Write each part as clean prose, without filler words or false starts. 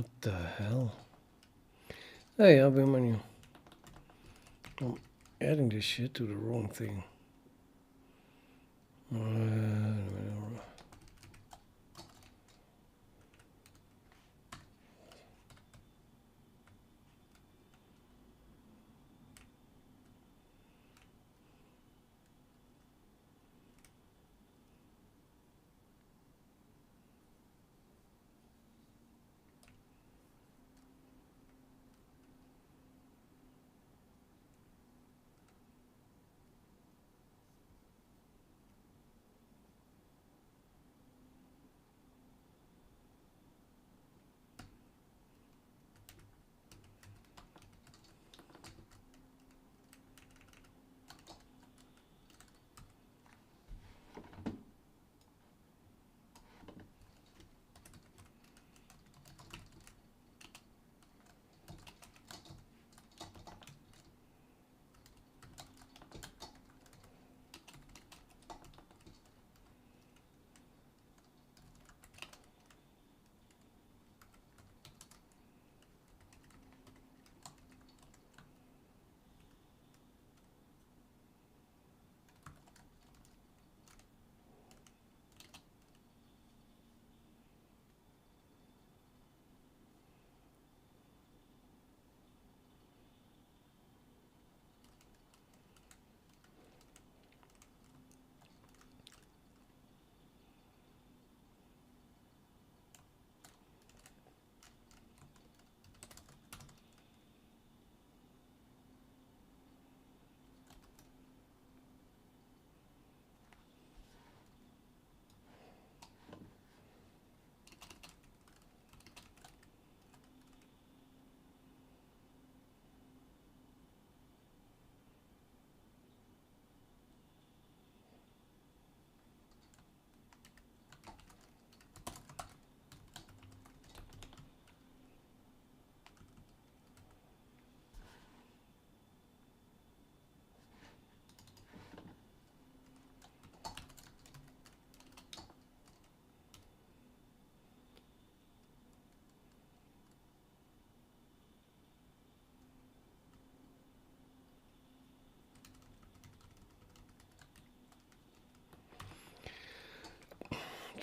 What the hell? Hey, I've been menu. I'm adding this shit to the wrong thing.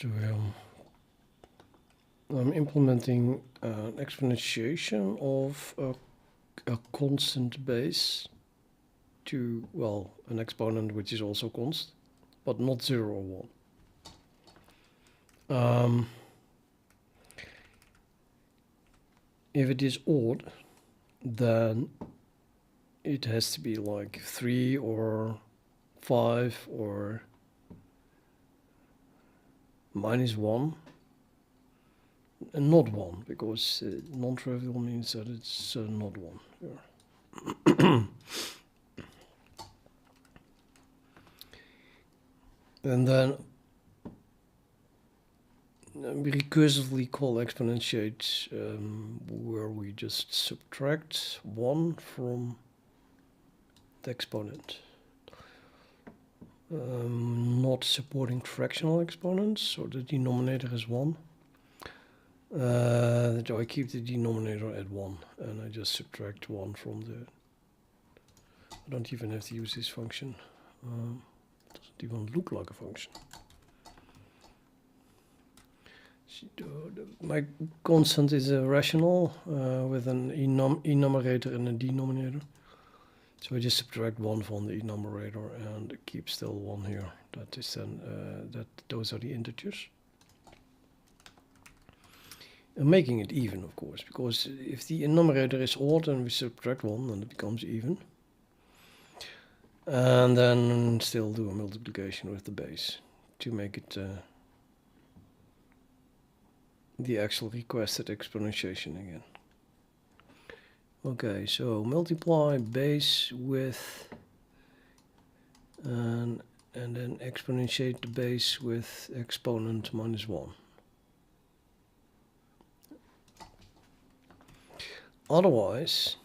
So I'm implementing an exponentiation of a constant base to, well, an exponent which is also constant, but not 0 or 1. If it is odd, then it has to be like 3 or 5 or -1, and not 1, because non-trivial means that it's not 1. Yeah. And then we recursively call exponentiate, where we just subtract 1 from the exponent. Not supporting fractional exponents, so the denominator is 1. So I keep the denominator at 1, and I just subtract 1 from the... I don't even have to use this function. Doesn't even look like a function. My constant is a rational with an enumerator and a denominator. So I just subtract 1 from the enumerator and keep still 1 here. That is then those are the integers. And making it even, of course, because if the enumerator is odd and we subtract 1, then it becomes even. And then still do a multiplication with the base to make it the actual requested exponentiation again. Okay, so multiply base with and then exponentiate the base with exponent -1. Otherwise,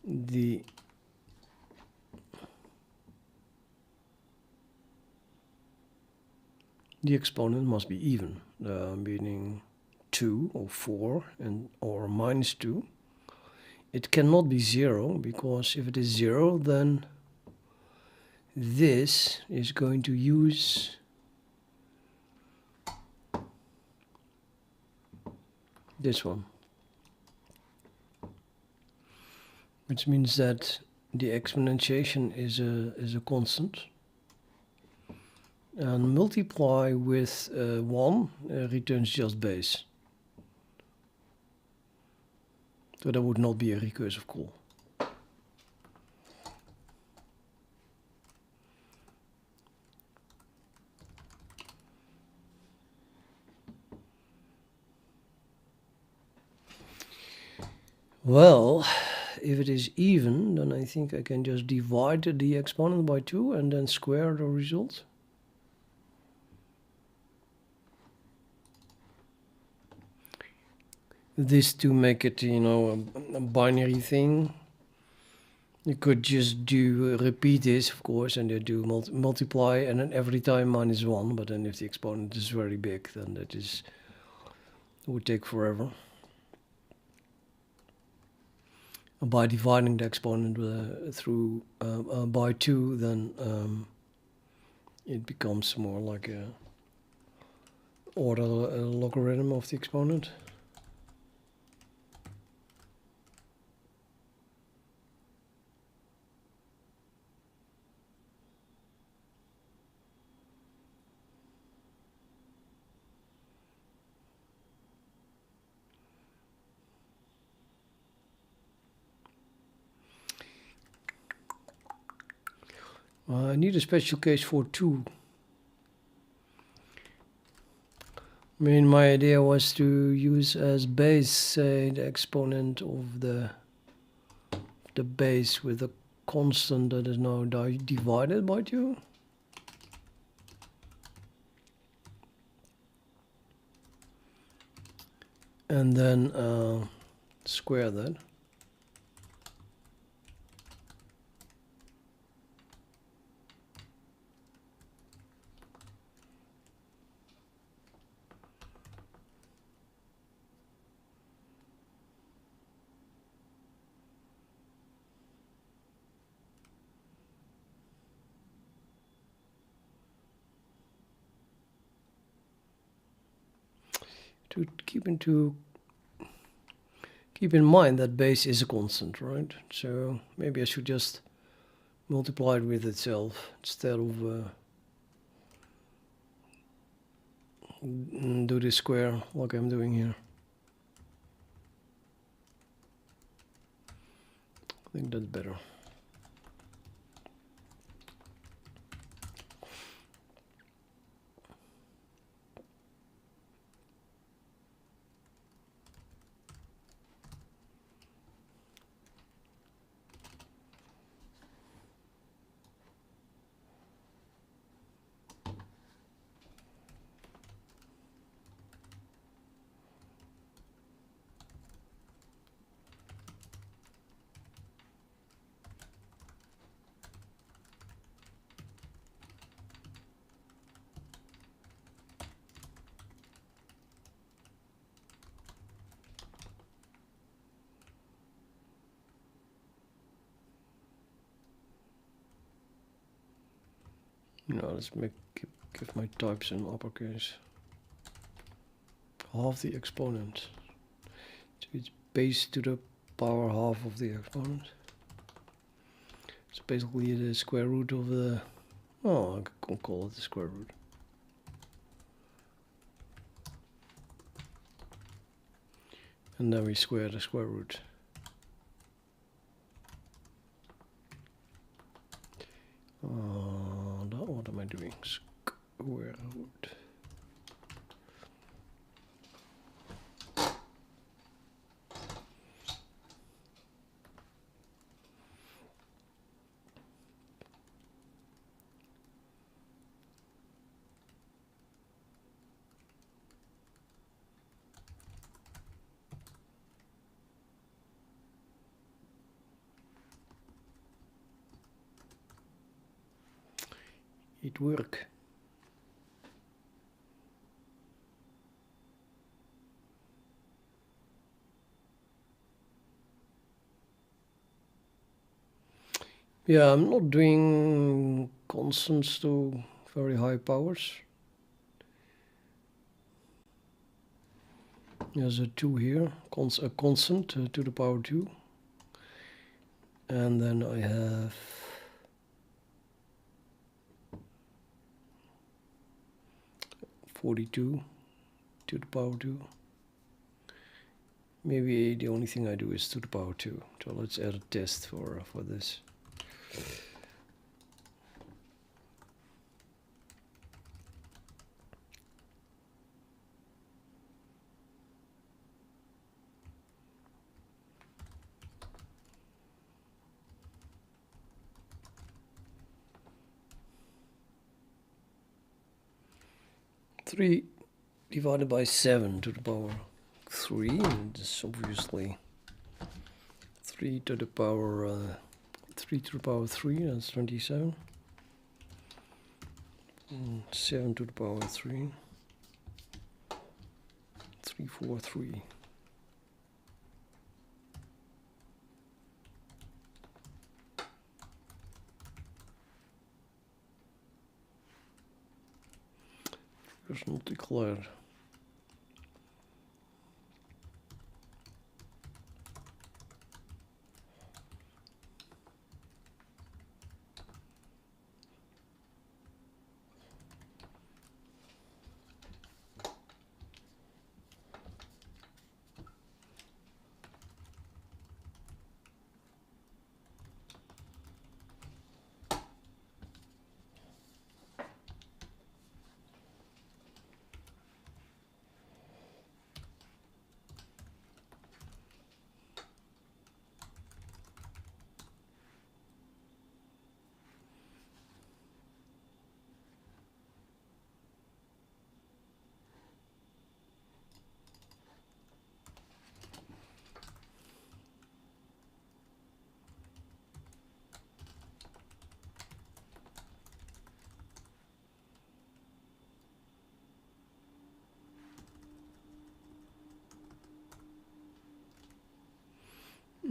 the the exponent must be even, meaning 2 or 4 or minus 2. It cannot be 0, because if it is 0, then this is going to use this one, which means that the exponentiation is a constant, and multiply with 1 returns just base. So that would not be a recursive call. Well, if it is even, then I think I can just divide the exponent by 2 and then square the result. This to make it, you know, a binary thing. You could just do repeat this, of course, and then do multiply, and then every time minus 1. But then if the exponent is very big, then that would take forever. By dividing the exponent through by 2, then it becomes more like a order logarithm of the exponent. I need a special case for 2. I mean, my idea was to use as base, say, the exponent of the base with a constant that is now divided by 2. And then square that. To keep in mind that base is a constant, right? So maybe I should just multiply it with itself instead of do this square like I'm doing here. I think that's better. Now let's give my types in uppercase. Half the exponent. So it's base to the power half of the exponent. So basically the square root of the, oh, I can call it the square root. And then we square the square root. What am I doing? Square root. It work. Yeah, I'm not doing constants to very high powers. There's a 2 here, a constant to the power 2. And then I have (42) to the power 2. Maybe the only thing I do is to the power 2. So let's add a test for this. Three divided by 7 to the power 3, and this is obviously 3 to the power 3, that's 27. And 7 to the power 3, 343. Is not declared.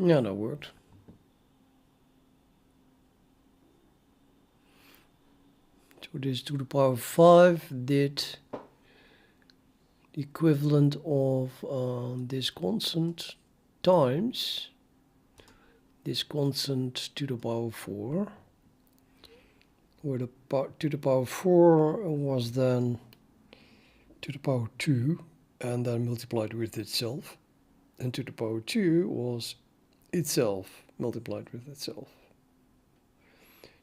Yeah, that worked. So this to the power 5 did the equivalent of this constant times this constant to the power 4, where the to the power 4 was then to the power 2 and then multiplied with itself, and to the power 2 was itself multiplied with itself.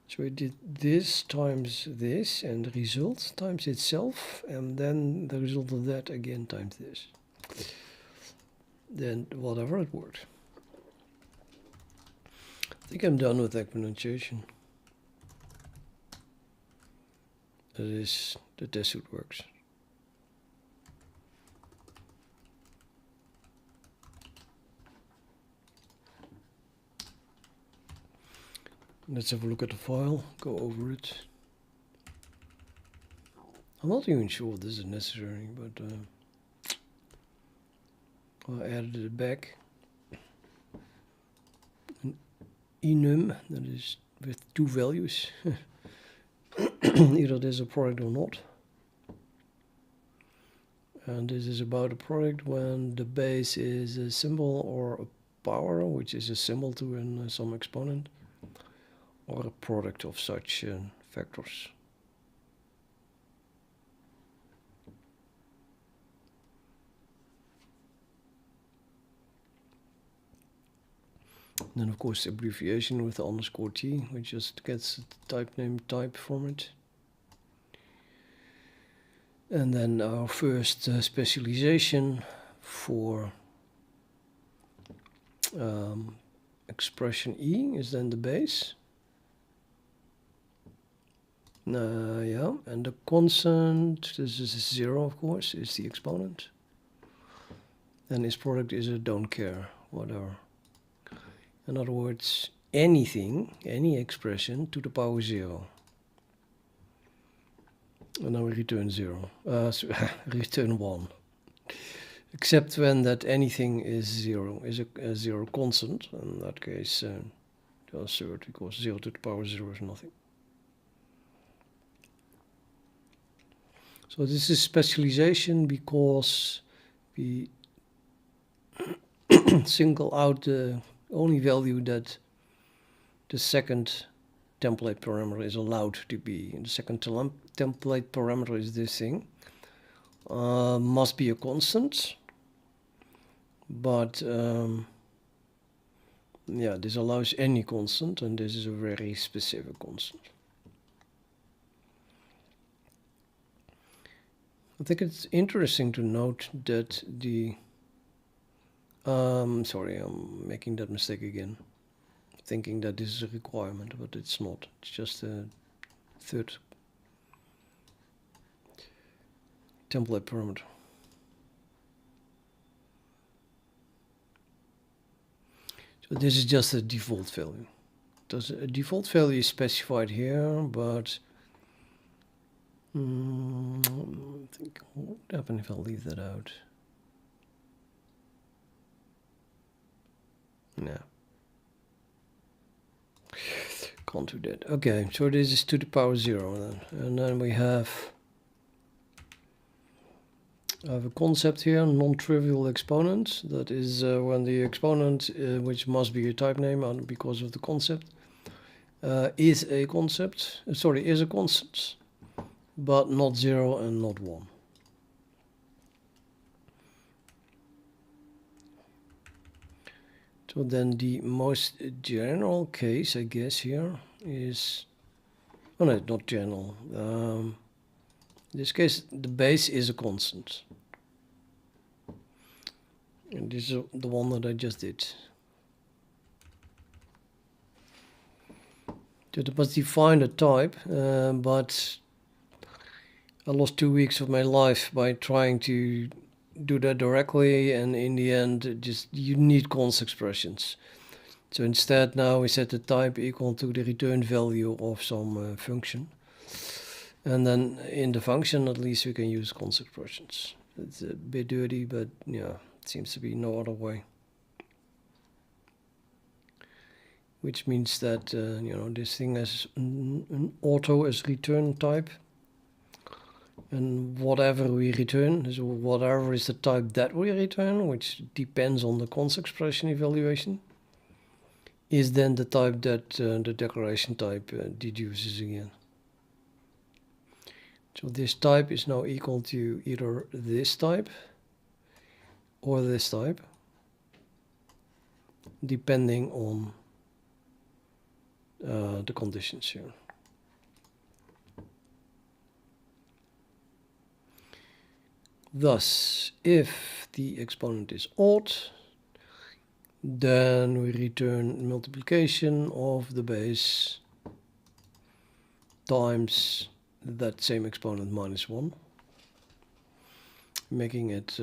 So it did this times this and the result times itself, and then the result of that again times this. Then whatever, it worked. I think I'm done with exponentiation. That is, the test suit works. Let's have a look at the file, go over it. I'm not even sure if this is necessary, but I added it back. An enum, that is with 2 values. Either there's a product or not. And this is about a product when the base is a symbol or a power, which is a symbol to some exponent, or a product of such factors. Then of course abbreviation with the underscore t, which just gets the type name type from it. And then our first specialization for expression e is then the base. Yeah, and the constant, this is 0 of course, is the exponent. And its product is a don't care, whatever. In other words, anything, any expression to the power 0. And now we return 0, return 1. Except when that anything is 0, is a 0 constant. In that case, just third, because 0 to the power 0 is nothing. So this is specialization because we single out the only value that the second template parameter is allowed to be. And the second template parameter is this thing. Must be a constant, but yeah, this allows any constant, and this is a very specific constant. I think it's interesting to note that the sorry, I'm making that mistake again, thinking that this is a requirement, but it's not. It's just a third template parameter. So this is just a default value. There's a default value is specified here, but I think what would happen if I leave that out? No. Can't do that. Okay, so this is to the power 0 then. And then we have a concept here, non-trivial exponent. That is when the exponent, which must be a type name because of the concept, is a concept, is a constant, but not 0 and not 1. So then the most general case, I guess, here is, oh no, not general. In this case, the base is a constant. And this is the one that I just did. So it must define a type, but I lost 2 weeks of my life by trying to do that directly, and in the end, just you need const expressions. So instead, now we set the type equal to the return value of some function, and then in the function, at least we can use const expressions. It's a bit dirty, but yeah, it seems to be no other way. Which means that you know, this thing has an auto as return type. And whatever we return, so whatever is the type that we return, which depends on the const expression evaluation, is then the type that the declaration type deduces again. So this type is now equal to either this type or this type, depending on the conditions here. Thus, if the exponent is odd, then we return multiplication of the base times that same exponent minus 1, making it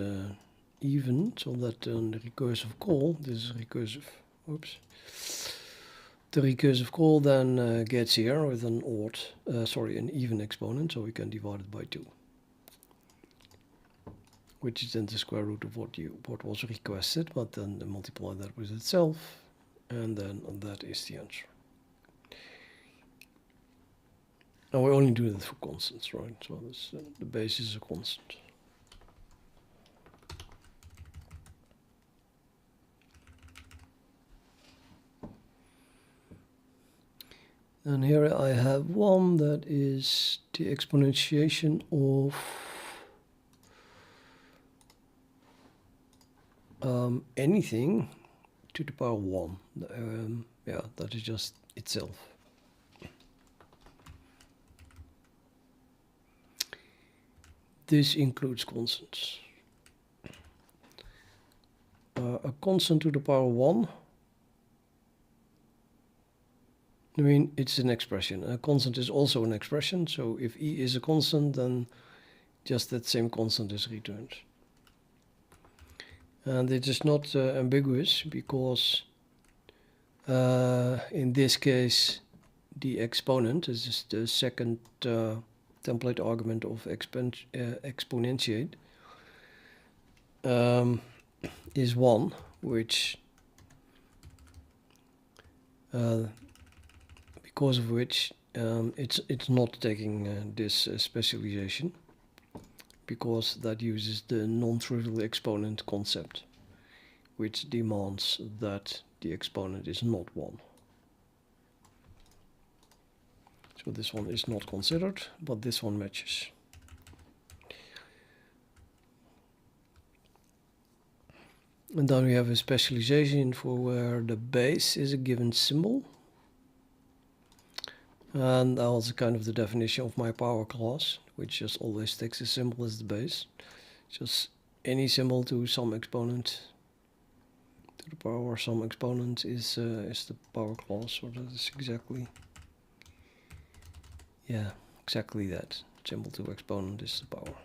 even, so that the recursive call, this is recursive, oops, the recursive call then gets here with an odd, an even exponent, so we can divide it by 2. Which is then the square root of what was requested, but then multiply that with itself, and then that is the answer. And we only do that for constants, right? So this, the base is a constant. And here I have one that is the exponentiation of anything to the power 1. Yeah, that is just itself. This includes constants. A constant to the power 1, I mean, it's an expression. A constant is also an expression, so if e is a constant, then just that same constant is returned. And it is not ambiguous, because in this case the exponent, this is the second template argument of exponentiate, is 1, which because of which it's not taking this specialization, because that uses the non-trivial exponent concept, which demands that the exponent is not 1. So this one is not considered, but this one matches. And then we have a specialization for where the base is a given symbol. And also kind of the definition of my power class, which just always takes a symbol as the base. Just any symbol to some exponent to the power some exponent is the power class. So that is exactly, yeah, exactly that. Symbol to exponent is the power.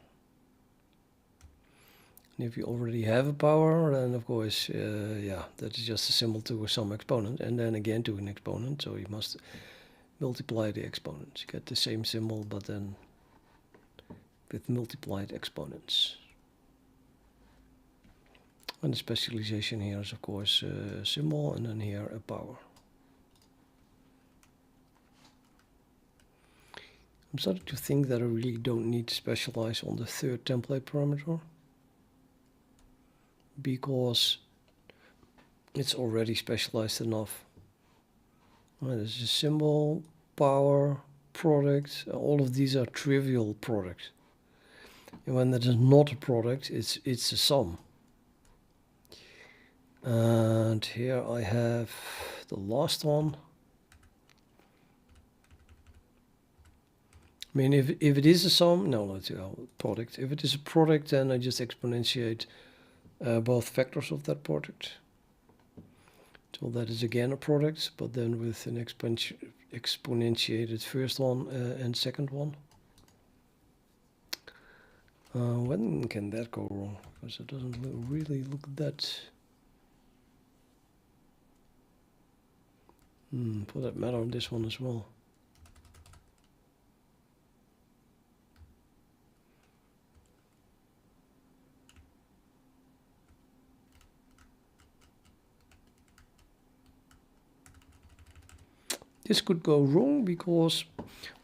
And if you already have a power, then of course, yeah, that is just a symbol to some exponent, and then again to an exponent. So you must multiply the exponents. You get the same symbol, but then with multiplied exponents. And the specialization here is of course a symbol, and then here a power. I'm starting to think that I really don't need to specialize on the third template parameter, because it's already specialized enough. There's a symbol, power, product. All of these are trivial products. And when that is not a product, it's a sum. And here I have the last one. I mean, if it is a sum, no, it's a product. If it is a product, then I just exponentiate both factors of that product. So that is again a product, but then with an exponentiated first one and second one. When can that go wrong? Because it doesn't really look that... for that matter, on this one as well. This could go wrong because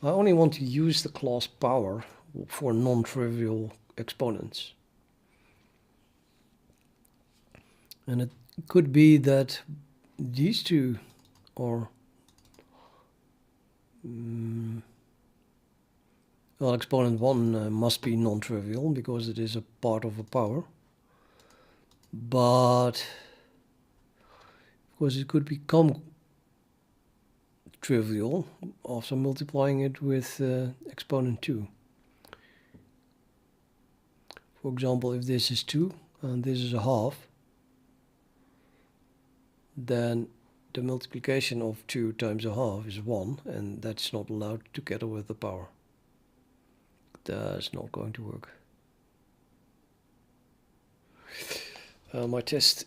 I only want to use the class power for non-trivial exponents. And it could be that these two are... well, exponent 1 must be non-trivial because it is a part of a power. But of course it could become trivial after multiplying it with exponent 2. For example, if this is 2 and this is a half, then the multiplication of 2 times a half is 1, and that's not allowed together with the power. That's not going to work. My test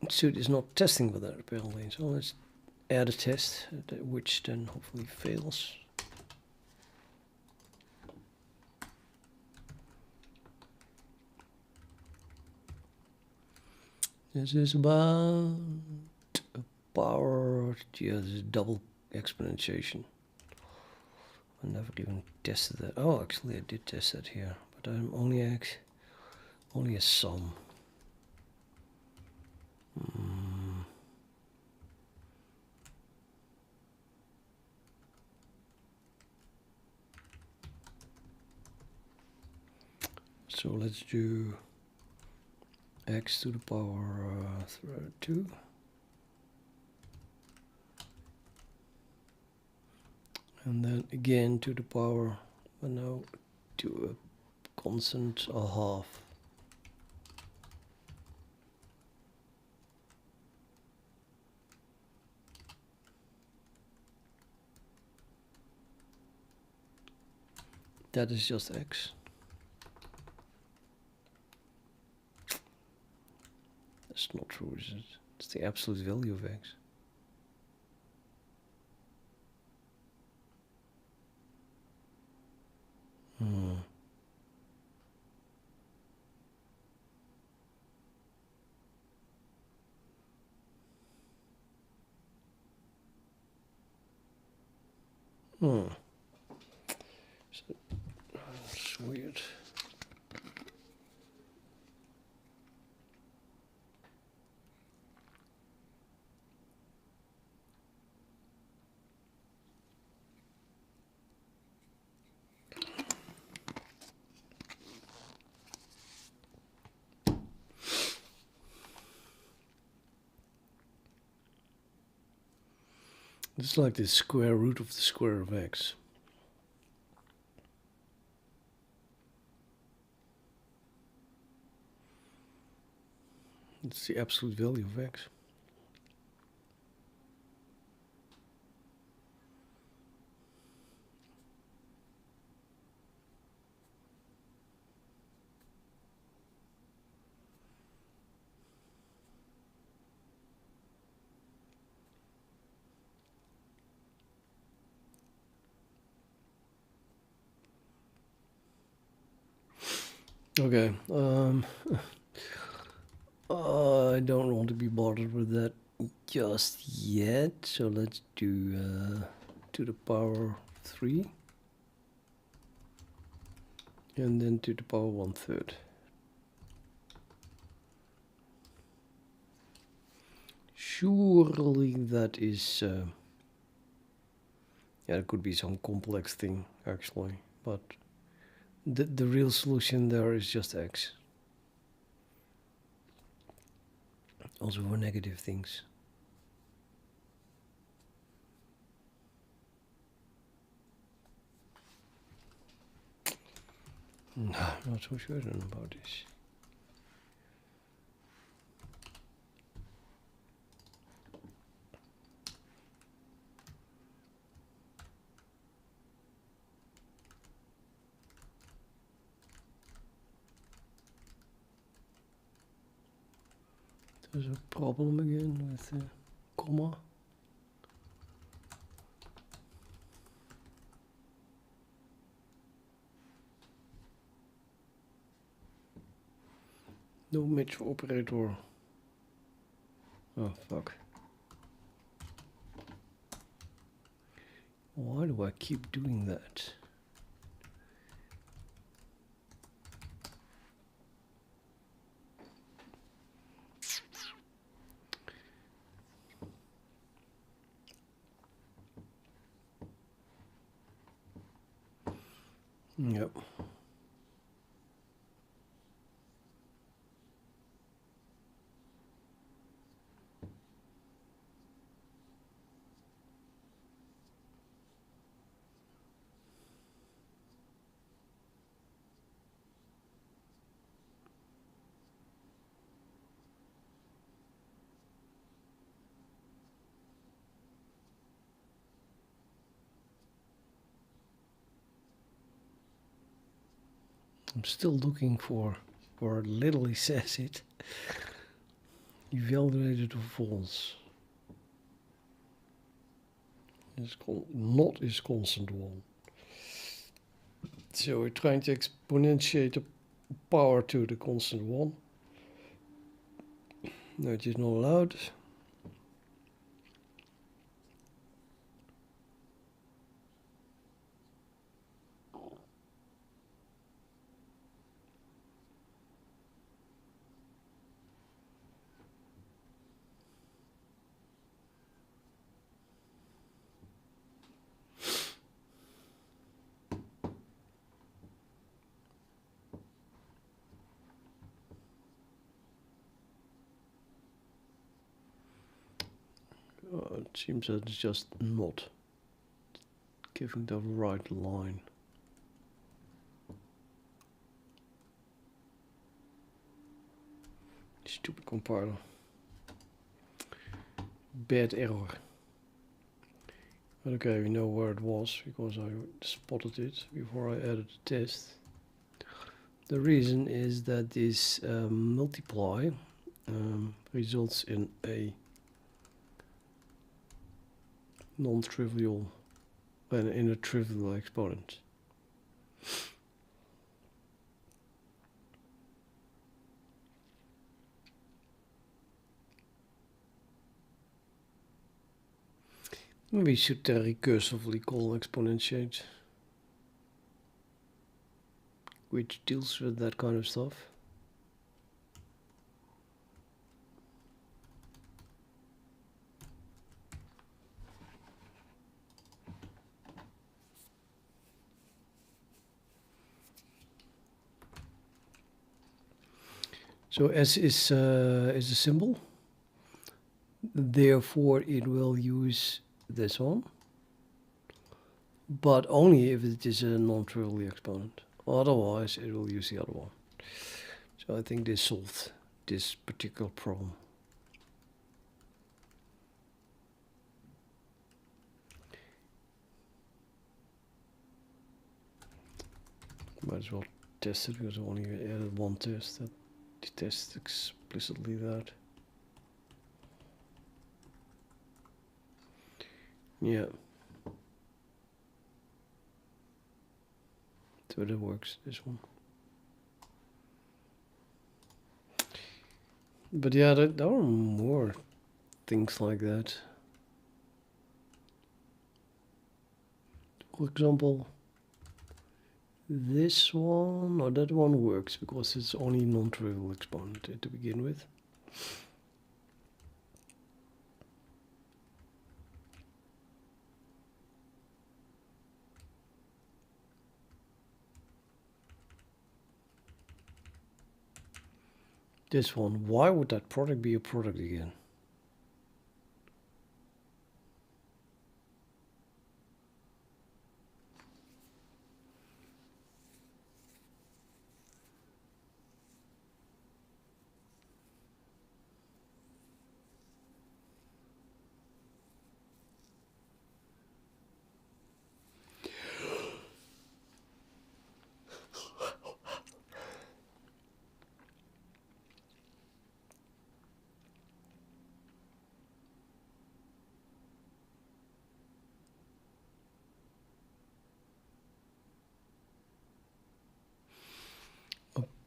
suit is not testing for that apparently, so let's add a test, which then hopefully fails. This is about a power, yeah, this is double exponentiation. I never even tested that. Oh, actually I did test that here, but I'm only a sum. So let's do x to the power 2. And then again to the power, now to a constant a half. That is just x. That's not true, is it? It's the absolute value of x. So, that's weird. It's like the square root of the square of x. It's the absolute value of x. Okay, I don't want to be bothered with that just yet, so let's do to the power 3 and then to the power 1/3. Surely that is yeah, it could be some complex thing actually, but the real solution there is just x. Also for negative things. No, not so certain about this. There's a problem again with the comma. No match operator. Oh fuck. Why do I keep doing that? Yep. I'm still looking for where it literally says it. Evaluated to false. It's not is constant 1. So we're trying to exponentiate the power to the constant 1. No, it is not allowed. It seems that it's just not giving the right line. Stupid compiler. Bad error. Okay, we know where it was because I spotted it before I added the test. The reason is that this multiply results in a non-trivial and in a trivial exponent. We should recursively call exponentiate, which deals with that kind of stuff. So S is a symbol, therefore it will use this one, but only if it is a non-trivial exponent. Otherwise it will use the other one. So I think this solved this particular problem. Might as well test it because I only added one test that tests explicitly that. Yeah. So that works, this one. But yeah, there are more things like that. For example, this one or that one works because it's only non-trivial exponent to begin with. This one, why would that product be a product again?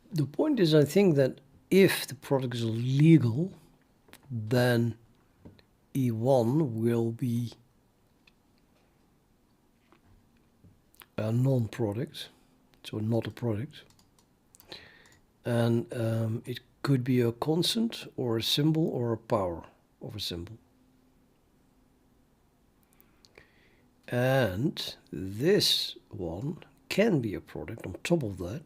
The point is, I think that if the product is legal, then E1 will be a non-product, so not a product. And it could be a constant or a symbol or a power of a symbol. And this one can be a product on top of that,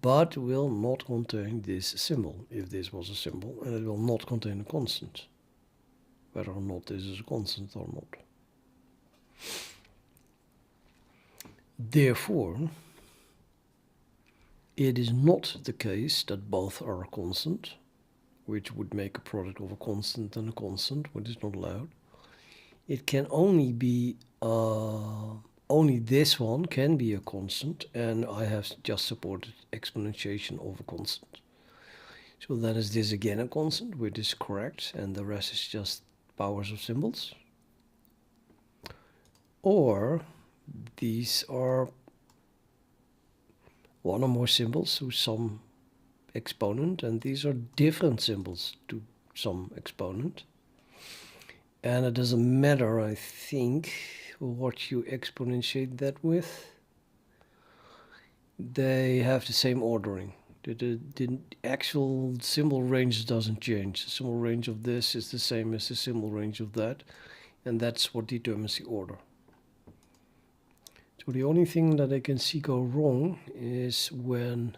but will not contain this symbol, if this was a symbol, and it will not contain a constant, whether or not this is a constant or not. Therefore, it is not the case that both are a constant, which would make a product of a constant and a constant, which is not allowed. It can only be only this one can be a constant, and I have just supported exponentiation of a constant. So then is this again a constant, which is correct, and the rest is just powers of symbols? Or these are one or more symbols to some exponent, and these are different symbols to some exponent. And it doesn't matter, I think, what you exponentiate that with. They have the same ordering. The actual symbol range doesn't change. The symbol range of this is the same as the symbol range of that, and that's what determines the order. So the only thing that I can see go wrong is when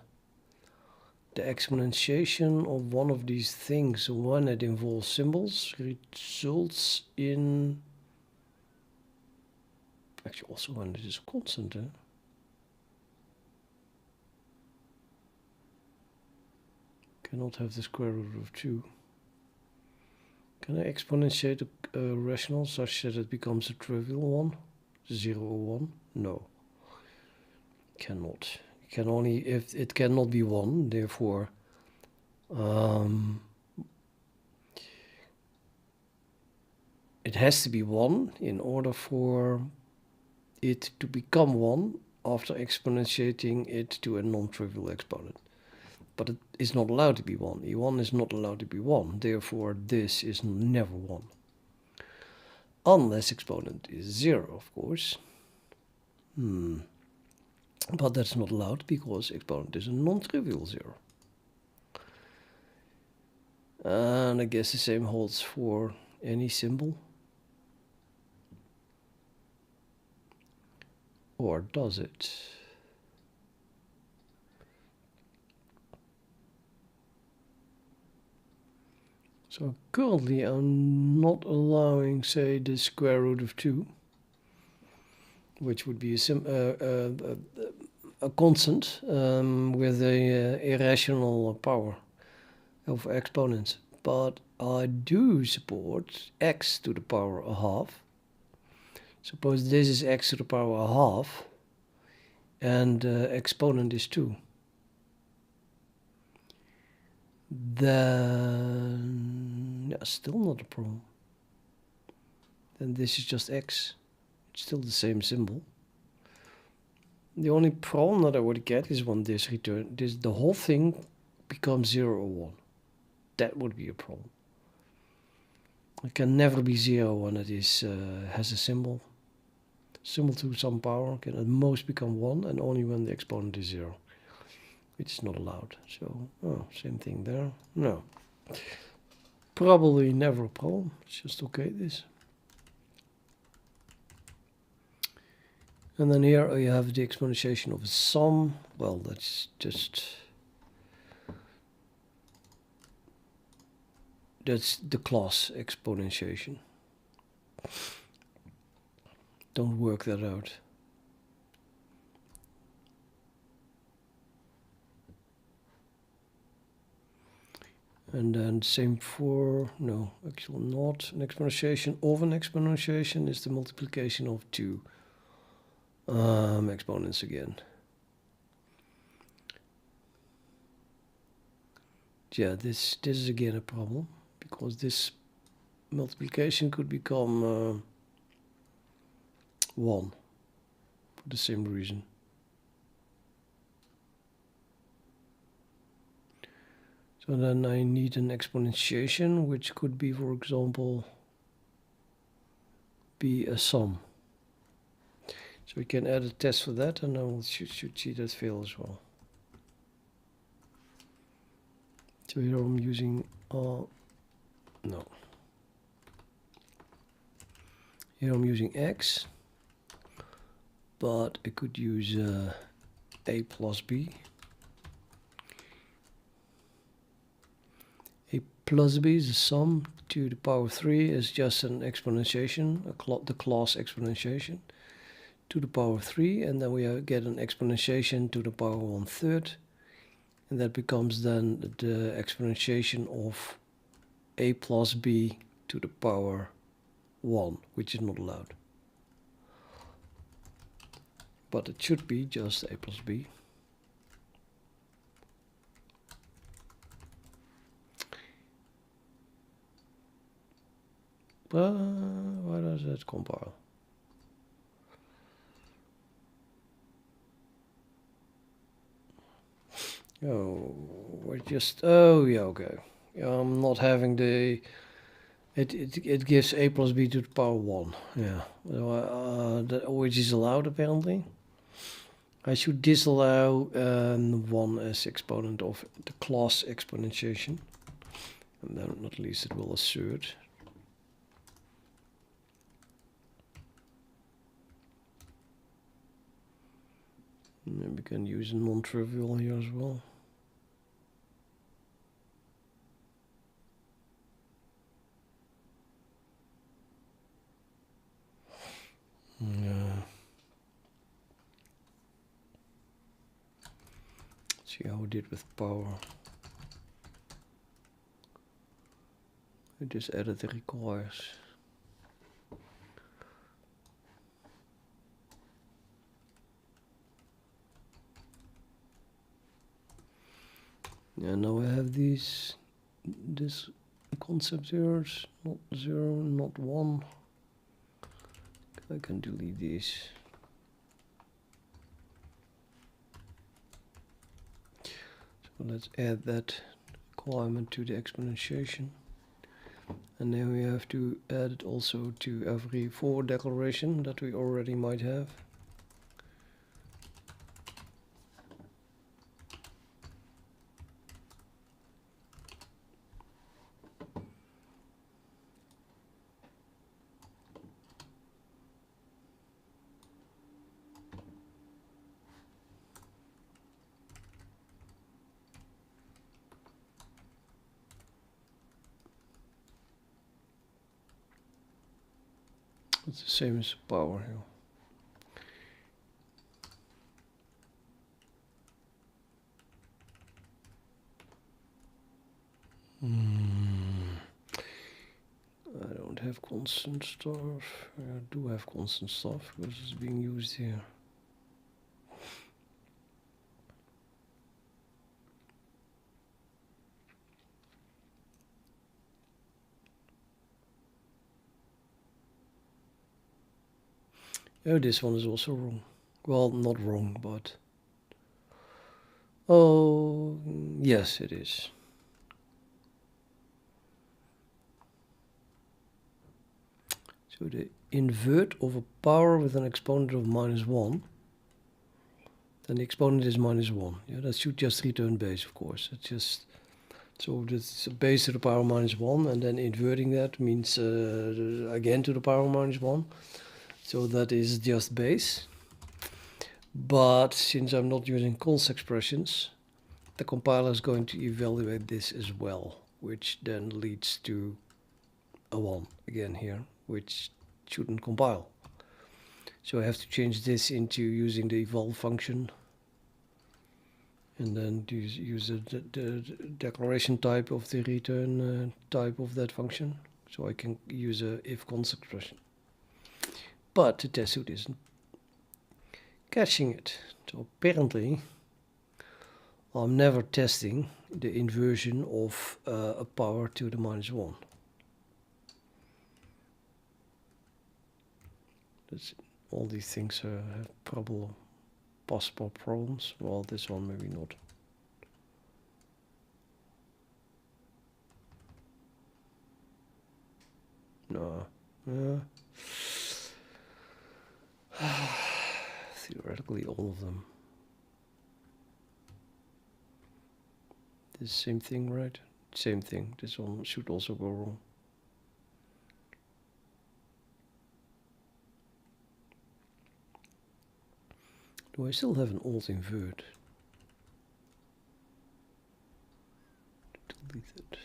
the exponentiation of one of these things, when it involves symbols, results in, actually also when it is a constant. Cannot have the square root of 2. Can I exponentiate a rational such that it becomes a trivial one? 0 or 1? No. Cannot. You can only, if it cannot be 1, therefore it has to be 1 in order for it to become 1 after exponentiating it to a non-trivial exponent. But it is not allowed to be 1. E1 is not allowed to be 1, therefore this is never 1. unless exponent is 0, of course. But that's not allowed because exponent is a non-trivial 0. And I guess the same holds for any symbol. Or does it? So currently I'm not allowing, say, the square root of 2, which would be a constant with a irrational power of exponents. But I do support x to the power a half. Suppose this is x to the power a half and exponent is 2. Then yeah, still not a problem. Then this is just x. It's still the same symbol. The only problem that I would get is when this the whole thing becomes 0 or 1. That would be a problem. It can never be 0 when it is has a symbol to some power. Can at most become 1, and only when the exponent is 0, which is not allowed. So same thing there. No, probably never a problem. It's just okay this. And then here you have the exponentiation of a sum. Well, that's just the class exponentiation. Don't work that out. And then same for, no, actually not. An exponentiation of an exponentiation is the multiplication of 2 exponents again. Yeah, this is again a problem, because this multiplication could become 1 for the same reason. So then I need an exponentiation, which could be, for example, be a sum. So we can add a test for that, and then we should see that fail as well. So here I'm using no. Here I'm using x, but I could use a plus b. A plus b is a sum to the power 3 is just an exponentiation, the class exponentiation to the power 3, and then we get an exponentiation to the power 1/3, and that becomes then the exponentiation of a plus b to the power 1, which is not allowed. But it should be just a plus b. Why does that compile? Oh, we're just, oh yeah, okay. I'm not having the, it gives a plus b to the power 1, yeah, which is allowed apparently. I should disallow 1 as exponent of the class exponentiation, and then at least it will assert. And we can use a non-trivial here as well. Yeah. See how we did with power. I just added the requires. Yeah, now I have this concept zeros, not 0, not 1. I can delete these. So let's add that requirement to the exponentiation. And then we have to add it also to every forward declaration that we already might have. It's the same as power here. I don't have constant stuff. I do have constant stuff because it's being used here. Oh, this one is also wrong. Well, not wrong, but... Oh, yes, it is. So the invert of a power with an exponent of -1, then the exponent is -1. Yeah, that should just return base, of course. It's just... So that's base to the power -1, and then inverting that means again to the power -1. So that is just base. But since I'm not using const expressions, the compiler is going to evaluate this as well, which then leads to a 1 again here, which shouldn't compile. So I have to change this into using the eval function, and then use the declaration type of the return type of that function, so I can use a if const expression. But the test suite isn't catching it. So apparently I'm never testing the inversion of a power to the -1. That's all these things have possible problems. Well, this one maybe not. No. Theoretically, all of them. The same thing, right? Same thing. This one should also go wrong. Do I still have an alt invert? Delete it.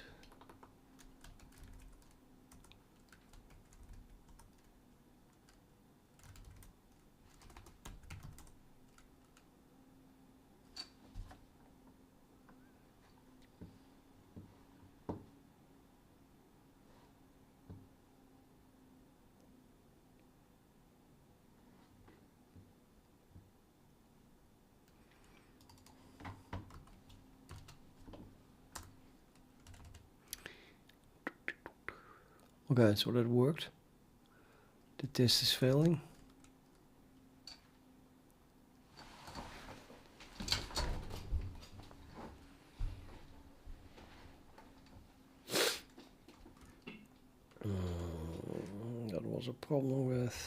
Okay, so that worked. The test is failing. That was a problem with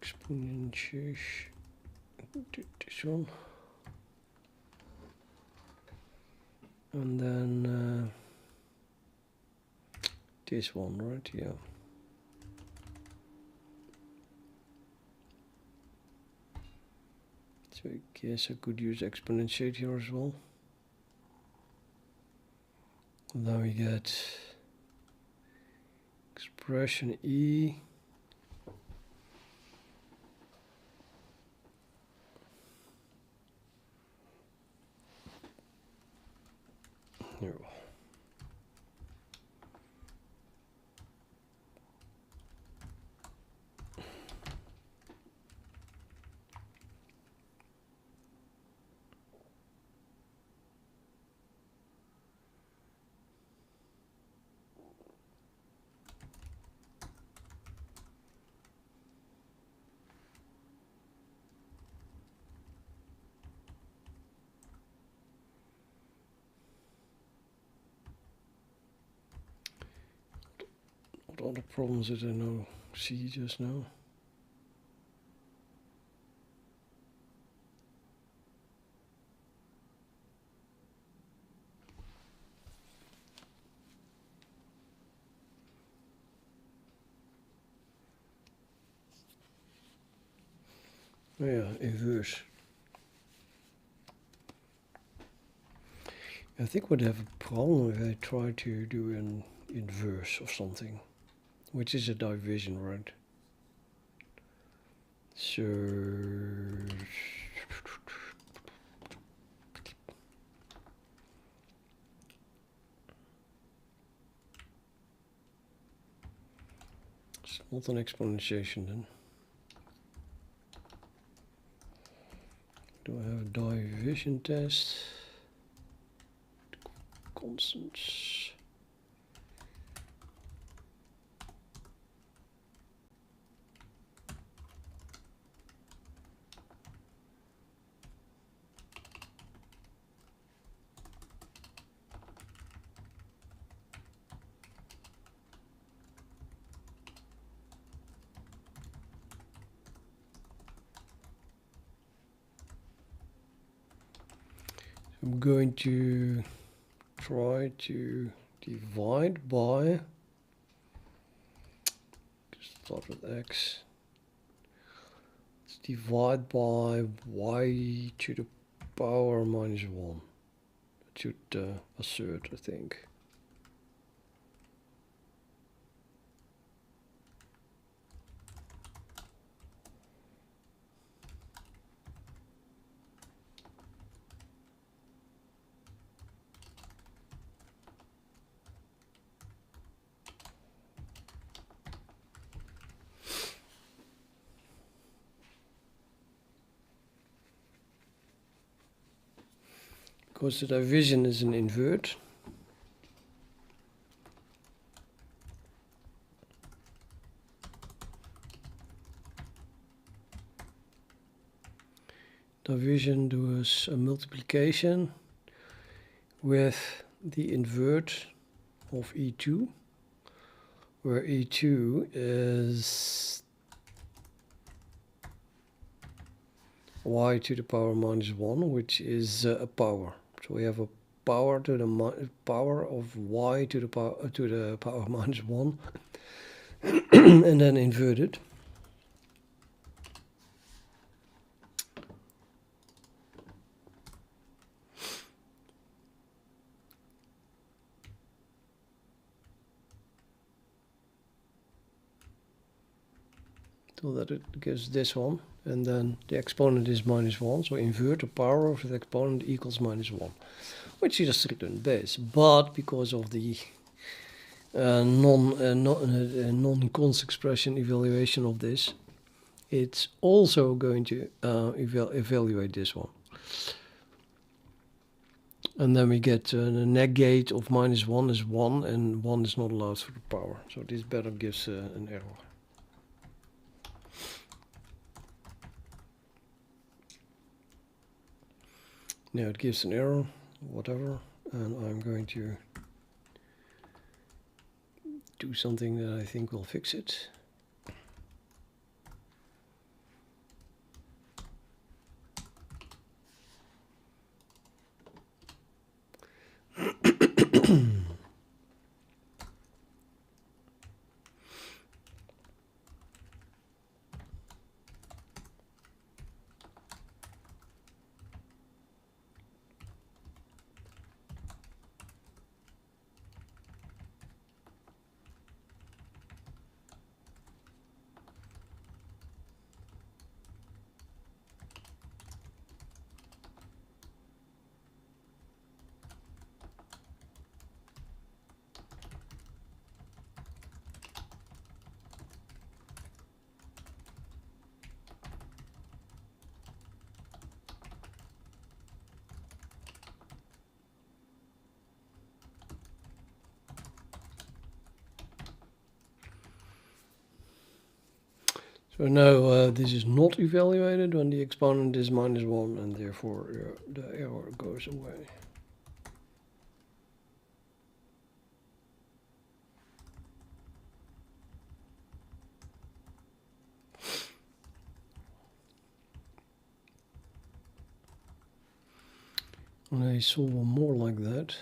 exponentiation. This one. And then this one, right? Yeah. So I guess I could use exponentiate here as well. Now we get expression E. Here. other problems did I know see just now? Oh yeah, inverse. I think we'd have a problem if I try to do an inverse of something, which is a division, right? So it's not an exponentiation then. Do I have a division test? Constants. I'm going to try to divide by, start with x, let's divide by y to the power minus 1. It should assert, I think. Because the division is an invert. Division does a multiplication with the invert of E2, where E2 is y to the power minus 1, which is a power. So we have a power to the power of y to the power minus 1 and then inverted. So that it gives this one, and then the exponent is minus 1, so invert the power of the exponent equals minus 1, which is just return base. But because of the non-const expression evaluation of this, it's also going to evaluate this one. And then we get the negate of minus 1 is 1, and 1 is not allowed for the power. So this better gives an error. Now it gives an error, whatever, and I'm going to do something that I think will fix it. So now this is not evaluated when the exponent is minus 1, and therefore the error goes away. And I saw one more like that.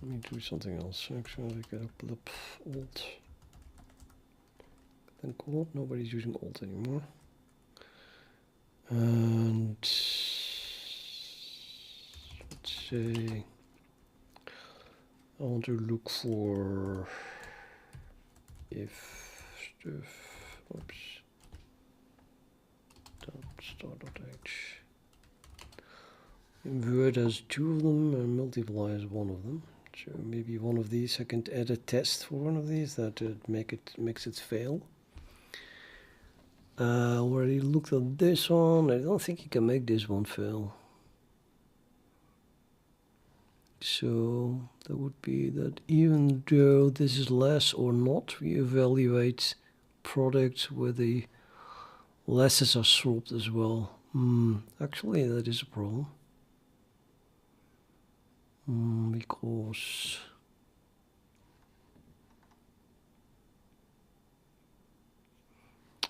Let me do something else. Actually, get a blip alt. Then cool. Nobody's using alt anymore. And let's say I want to look for if stuff. Oops. Start.h. Invert has two of them and multiply has one of them. So maybe one of these I can add a test for one of these that makes it fail. Already looked at this one. I don't think you can make this one fail. So that would be that even though this is less or not, we evaluate products where the lesses are swapped as well. Actually, that is a problem. Because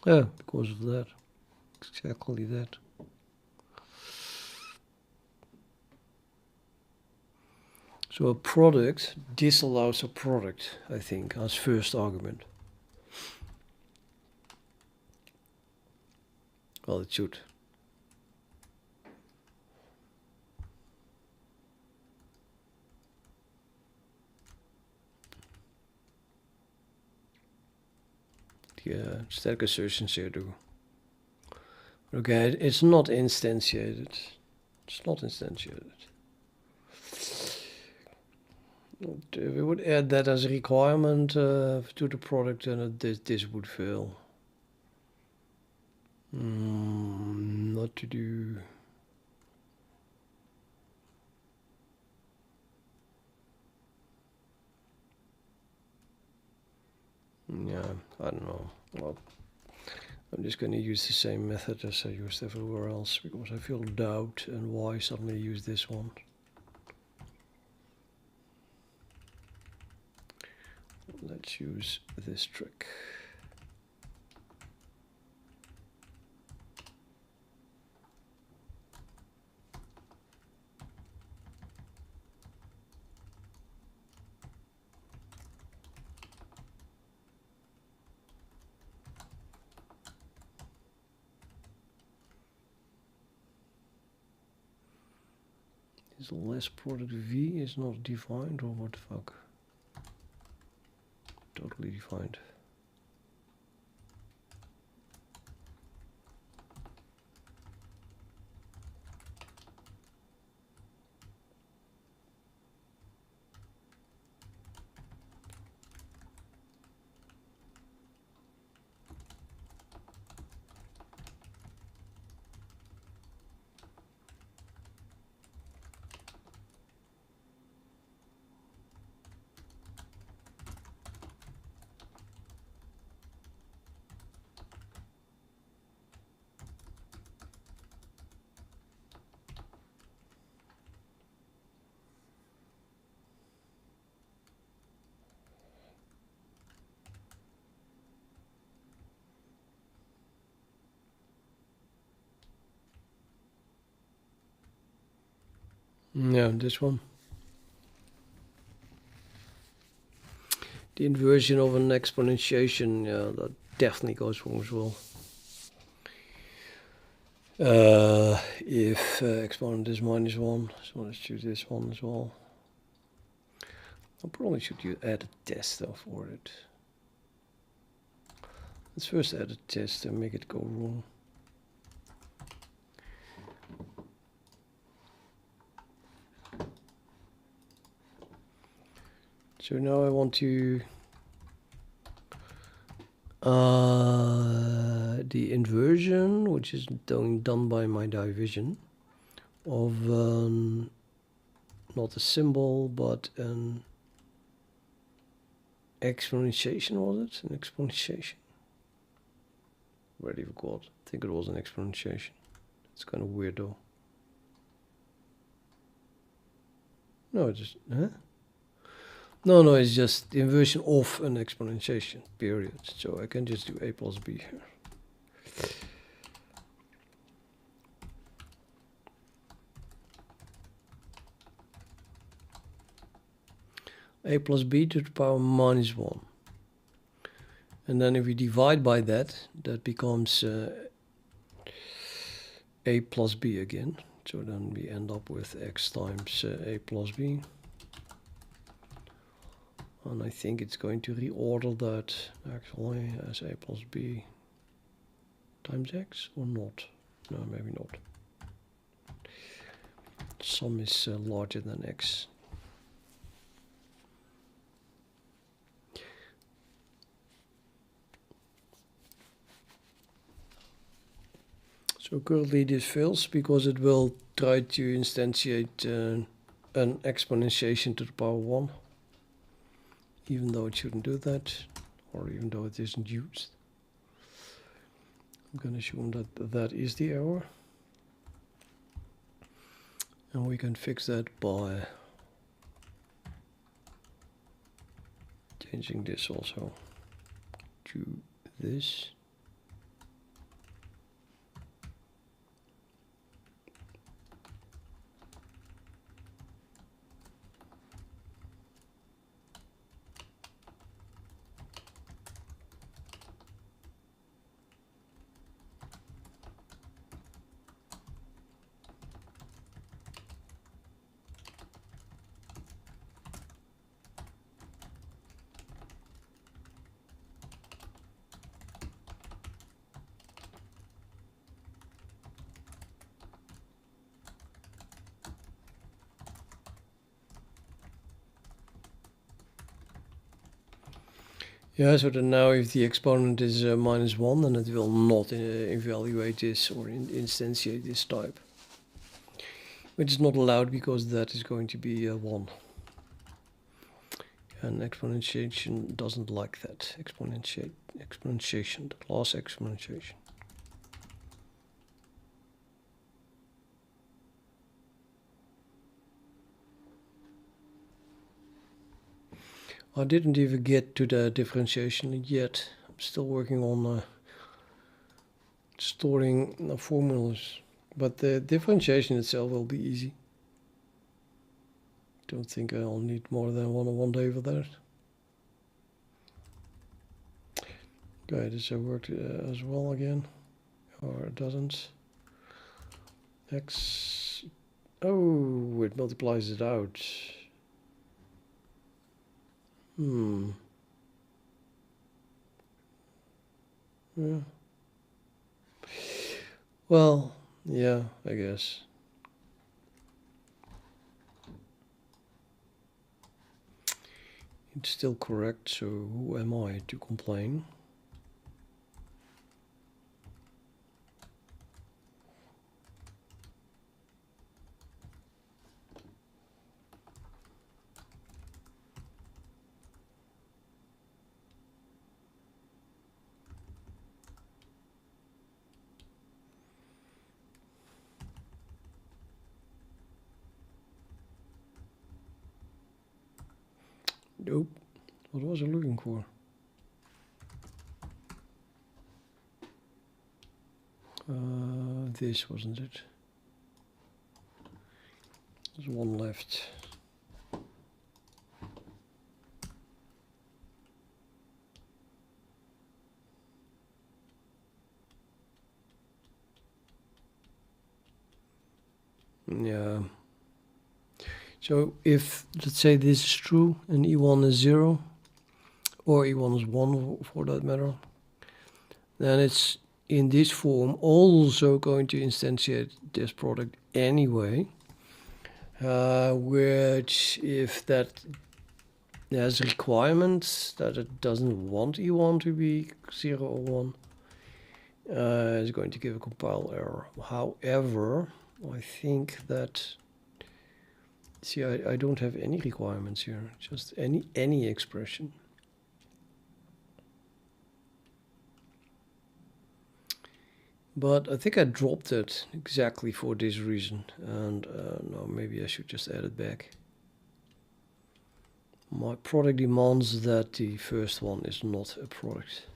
because of that. Exactly that. So a product disallows a product, I think, as first argument. Well, it should. Yeah, static assertions here do. Okay, it's not instantiated. It's not instantiated. If we would add that as a requirement to the product, then this would fail. Not to do. Yeah, I don't know. Well, I'm just going to use the same method as I used everywhere else because I feel doubt and why suddenly use this one. Let's use this trick. Is less product V is not defined, or what the fuck? Totally defined. Yeah, this one. The inversion of an exponentiation, yeah, that definitely goes wrong as well. If exponent is -1, so let's choose this one as well. I probably should add a test though for it. Let's first add a test and make it go wrong. So now I want to the inversion, which is done by my division of not a symbol but an exponentiation, was it? An exponentiation? Already forgot. I think it was an exponentiation. It's kind of weird though. No, it's just, huh? No, it's just the inversion of an exponentiation, period. So I can just do a plus b here. a plus b to the power minus 1. And then if we divide by that, that becomes a plus b again. So then we end up with x times a plus b. And I think it's going to reorder that actually as a plus b times x, or not? No, maybe not. Sum is larger than x. So currently this fails because it will try to instantiate an exponentiation to the power 1, even though it shouldn't do that, or even though it isn't used. I'm going to assume that that is the error. And we can fix that by changing this also to this. Yeah, so then now if the exponent is minus 1, then it will not evaluate this or instantiate this type. Which is not allowed because that is going to be 1. And exponentiation doesn't like that. Exponentiation, the class exponentiation. I didn't even get to the differentiation yet. I'm still working on storing formulas. But the differentiation itself will be easy. Don't think I'll need more than one day for that. Okay, this worked as well again. Or it doesn't. X. Oh, it multiplies it out. Yeah. Well, yeah, I guess. It's still correct, so who am I to complain? Nope. What was I looking for? This wasn't it. There's one left. Yeah. So if, let's say this is true and E1 is 0, or E1 is 1 for that matter, then it's in this form also going to instantiate this product anyway, which if that has requirements that it doesn't want E1 to be 0 or 1, is going to give a compile error. However, I think that, see, I don't have any requirements here, just any expression. But I think I dropped it exactly for this reason, and no, maybe I should just add it back. My product demands that the first one is not a product.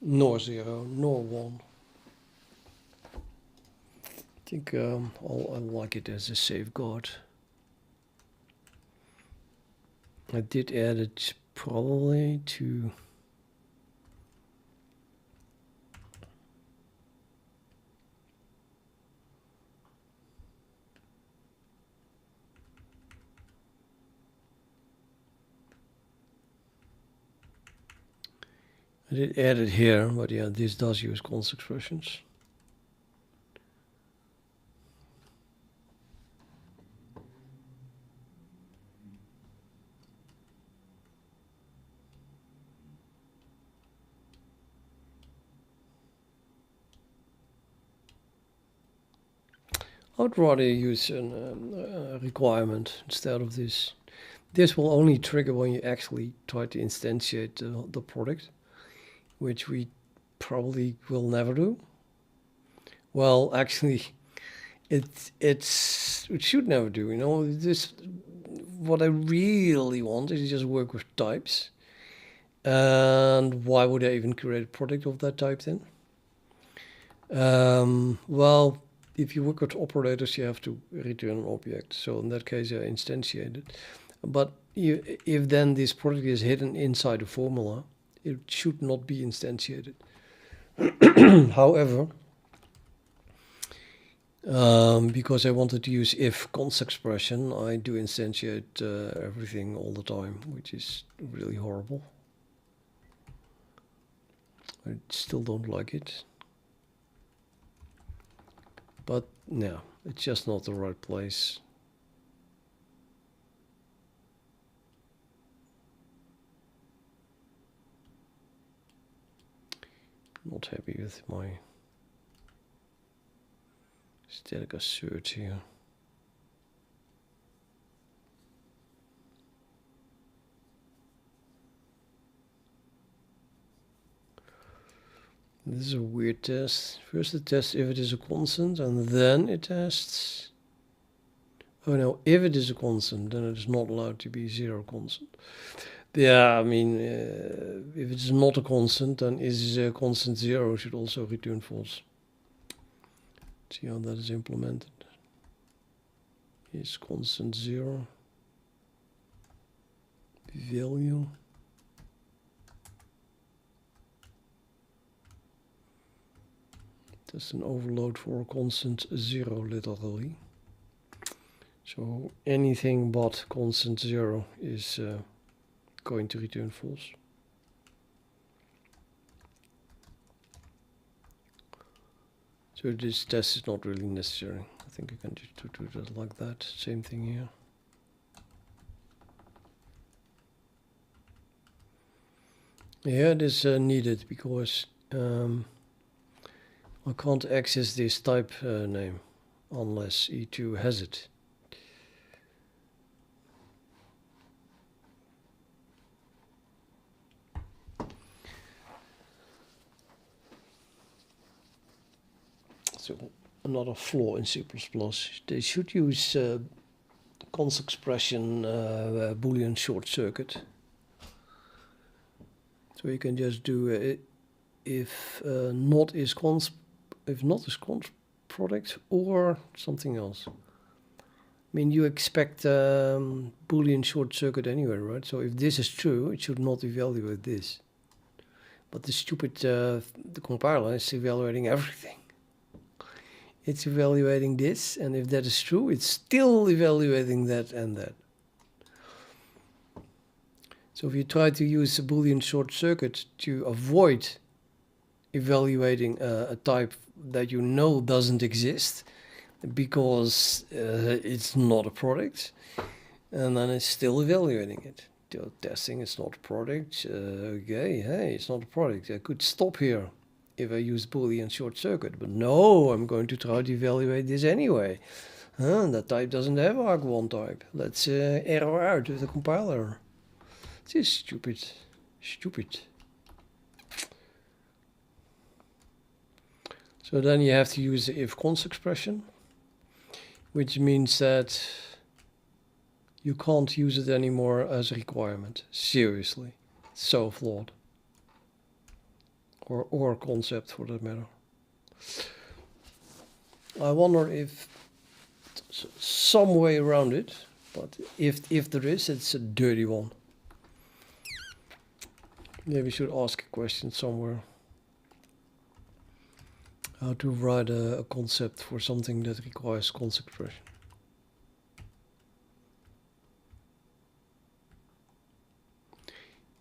Nor 0, nor 1. think I'll like it as a safeguard. I did add it probably to I did add it here, but yeah, this does use const expressions. I would rather use a requirement instead of this. This will only trigger when you actually try to instantiate the product, which we probably will never do. Well, actually, it should never do. You know, this what I really want is just work with types. And why would I even create a product of that type then? Well, if you work with operators, you have to return an object. So in that case, I instantiate it. But if then this product is hidden inside a formula, it should not be instantiated. However, because I wanted to use if const expression, I do instantiate everything all the time, which is really horrible. I still don't like it. But no, it's just not the right place. Not happy with my static assert here. This is a weird test. First it tests if it is a constant, and then it tests... Oh no, if it is a constant, then it is not allowed to be zero constant. Yeah, I mean, if it's not a constant, then is a constant 0 should also return false. See how that is implemented. Is constant 0 value. That's an overload for a constant 0, literally. So anything but constant 0 is going to return false. So this test is not really necessary. I think I can just do that like that. Same thing here. Yeah, it is needed because I can't access this type name unless E2 has it. So another flaw in C++. They should use const expression Boolean short circuit. So you can just do if not is const product or something else. I mean, you expect Boolean short circuit anyway, right? So if this is true, it should not evaluate this. But the stupid the compiler is evaluating everything. It's evaluating this, and if that is true, it's still evaluating that and that. So if you try to use a Boolean short circuit to avoid evaluating a type that you know doesn't exist because it's not a product, and then it's still evaluating it. Testing it's not a product. Okay, hey, it's not a product. I could stop here if I use Boolean short circuit, but no, I'm going to try to evaluate this anyway. That type doesn't have arg1 type. Let's error out with the compiler. It is stupid. Stupid. So then you have to use the if const expression, which means that you can't use it anymore as a requirement. Seriously. It's so flawed. Or concept for that matter. I wonder if some way around it, but if there is, it's a dirty one. Maybe we should ask a question somewhere. How to write a concept for something that requires constant expression.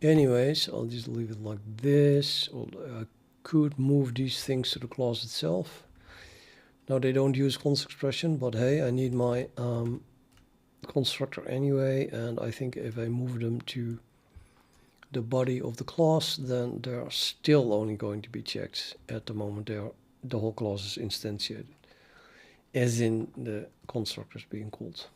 Anyways, I'll just leave it like this. I could move these things to the class itself. Now they don't use constant expression, but hey, I need my constructor anyway, and I think if I move them to the body of the class, then they are still only going to be checked at the moment the whole class is instantiated, as in the constructors being called.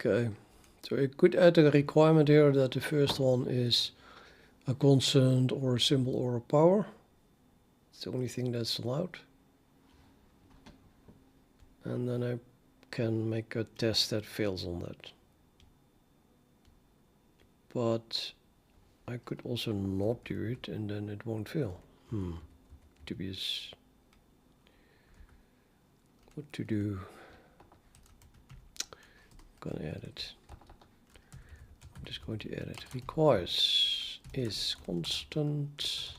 Okay, so I could add a requirement here that the first one is a constant or a symbol or a power. It's the only thing that's allowed. And then I can make a test that fails on that. But I could also not do it and then it won't fail. Dubious. What to do? I'm gonna add it. I'm just going to add it. Requires is constant.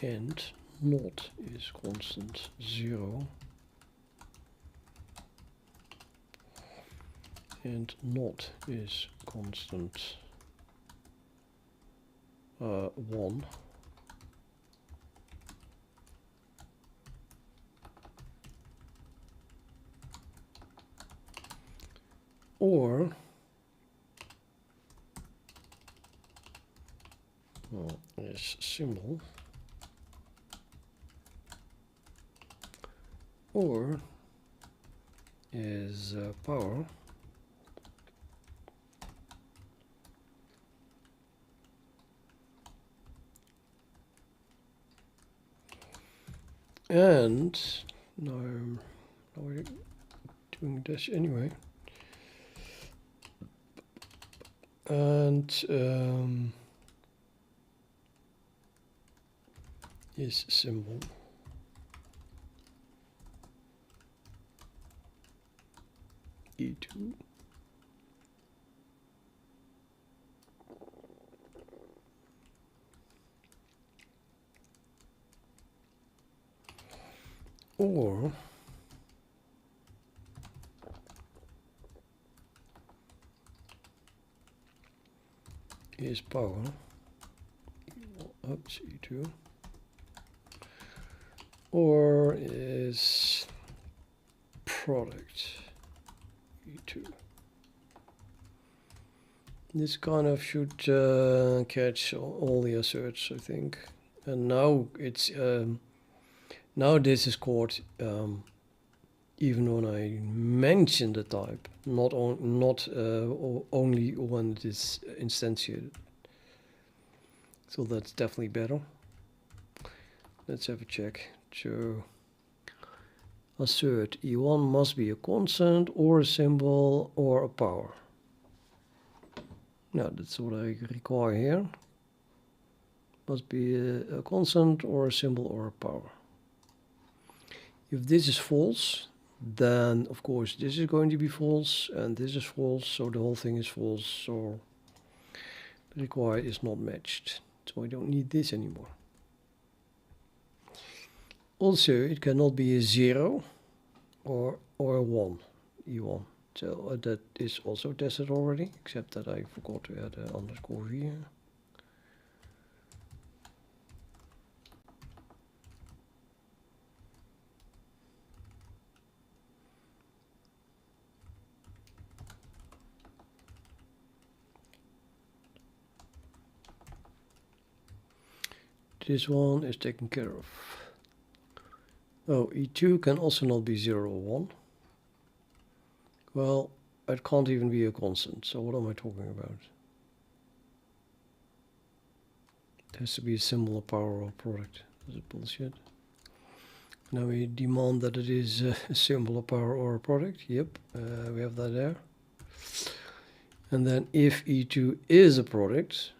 And not is constant 0. And not is constant 1. Or is symbol, or is power, and now we're doing this anyway, and is symbol, E2, or is power, oops, E2, or is product, E2. This kind of should catch all the asserts, I think. And now it's now this is caught even when I mention the type, not only when it is instantiated. So that's definitely better. Let's have a check. So assert E1 must be a constant or a symbol or a power. Now that's what I require here. Must be a constant or a symbol or a power. If this is false, then of course this is going to be false and this is false, so the whole thing is false, so the require is not matched. So I don't need this anymore. Also, it cannot be a 0 or a 1, E1. So that is also tested already, except that I forgot to add an underscore here. this one is taken care of. Oh, E2 can also not be 0 or 1. Well, it can't even be a constant, so what am I talking about? It has to be a symbol, a power, or a product. Is it bullshit? Now we demand that it is a symbol, a power, or a product. Yep, we have that there. And then if E2 is a product,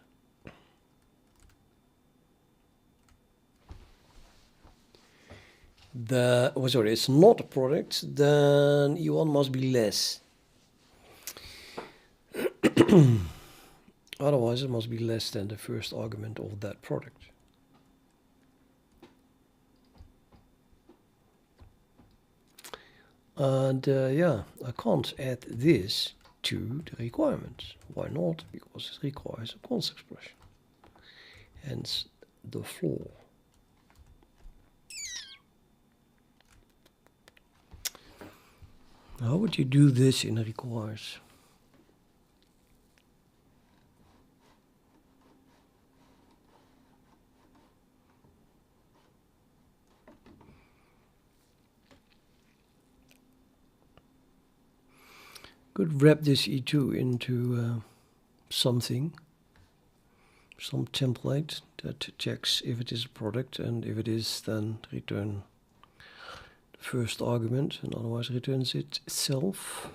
it's not a product, then E1 must be less. Otherwise, it must be less than the first argument of that product. And yeah, I can't add this to the requirements. Why not? Because it requires a const expression. Hence the flaw. How would you do this in requires? Could wrap this E2 into something, some template that checks if it is a product, and if it is, then return the first argument, and otherwise returns it itself.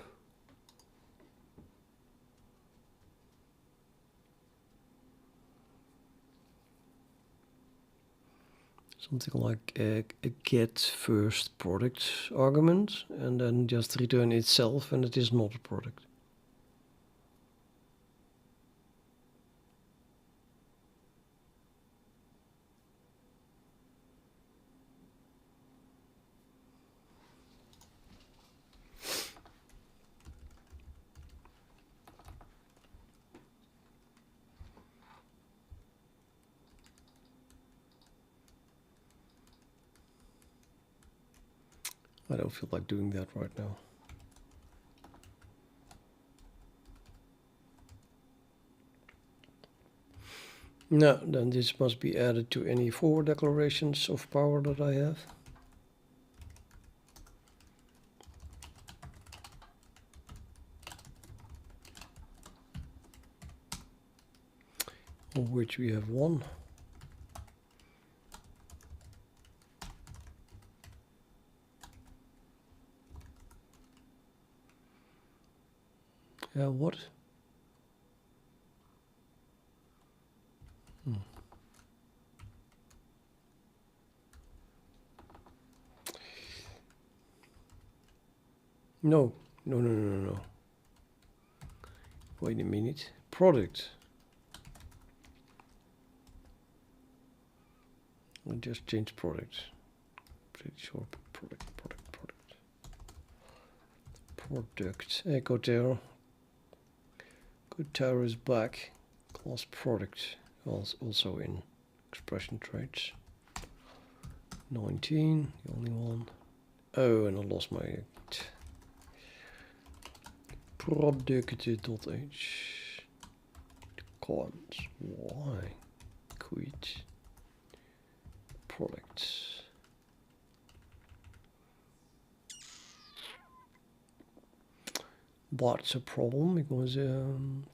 Something like a get first product argument, and then just return itself, and it is not a product. I don't feel like doing that right now. No, then this must be added to any forward declarations of power that I have. Of which we have one. What? No. Wait a minute. Product. I just changed product. Pretty sure product. Echo terror. Good terror is back. Class product. Also in expression traits. 19, the only one. Oh, and I lost my product.h. Comments. Why? Quit. Products. But it's a problem because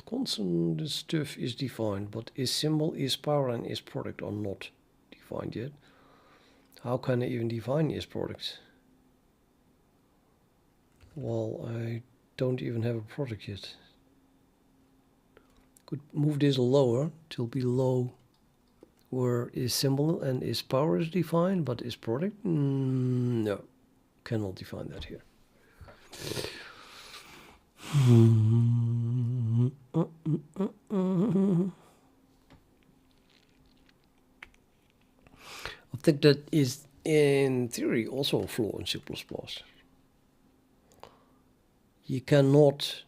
constant stuff is defined, but is symbol, is power, and is product are not defined yet. How can I even define is product? Well, I don't even have a product yet. Could move this lower till below where is symbol and is power is defined, but is product? No, cannot define that here. I think that is in theory also a flaw in C++. You cannot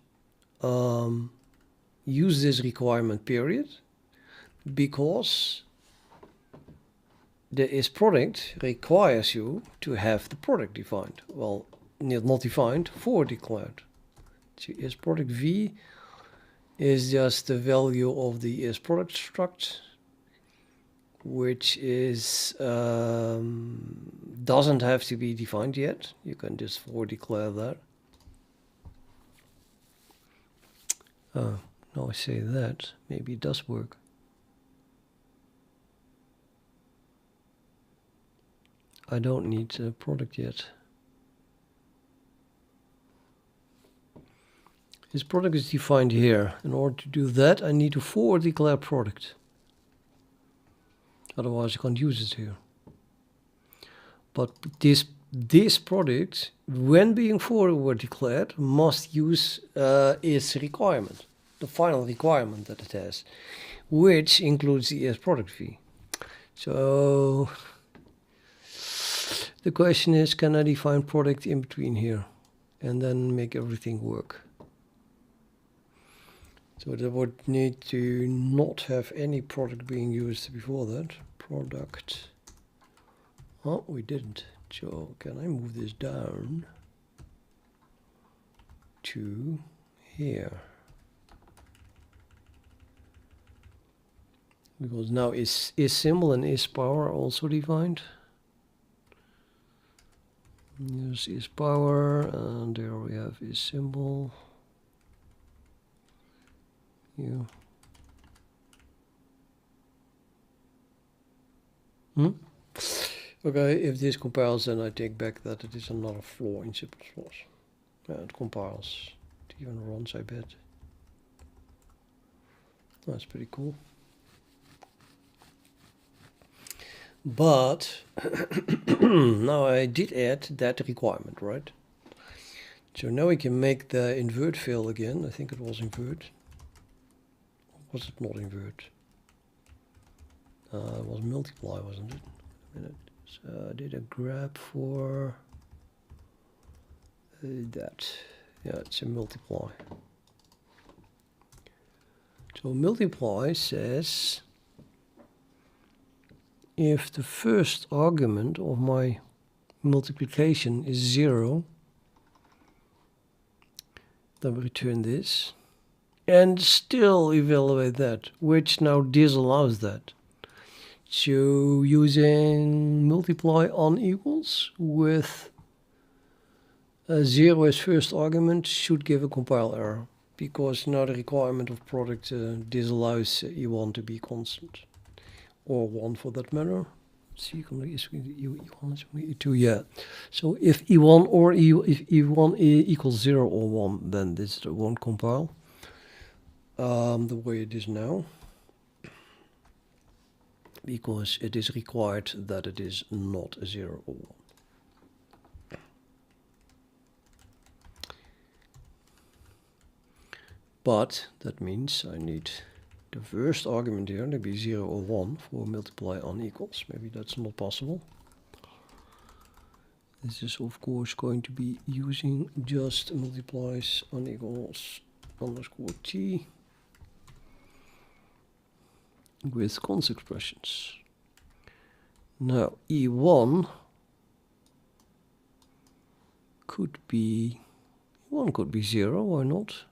use this requirement period because the is product requires you to have the product defined. Well, not defined, for declared. So is product v is just the value of the is product struct which is doesn't have to be defined yet. You can just for declare that. Oh, now I say that, maybe it does work. I don't need a product yet. This product is defined here. In order to do that, I need to forward declare product. Otherwise, I can't use it here. But this product, when being forward declared, must use its requirement, the final requirement that it has, which includes the ES product fee. So the question is, can I define product in between here and then make everything work? So that would need to not have any product being used before that. Product. Oh, we didn't. So can I move this down to here? Because now is symbol and is power also defined. This is power, and there we have is symbol. Yeah. Okay, if this compiles, then I take back that it is another flaw in C++. Yeah, it compiles. It even runs, I bet. That's pretty cool. But now I did add that requirement, right? So now we can make the invert fail again. I think it was invert. Or was it not invert? It was multiply, wasn't it? Wait a minute. So I did a grab for that. Yeah, it's a multiply. So multiply says if the first argument of my multiplication is 0, then we return this and still evaluate that, which now disallows that. So using multiply on equals with a 0 as first argument should give a compile error, because now the requirement of product disallows E1 to be constant, or 1 for that matter. See, E1 is E2, yeah. So if E1 or if E1 equals 0 or 1, then this won't compile the way it is now, because it is required that it is not a 0 or 1. But that means I need the first argument here to be 0 or 1 for multiply on equals. Maybe that's not possible. This is of course going to be using just multiplies on equals underscore t with const expressions. Now E1 could be 0, why not?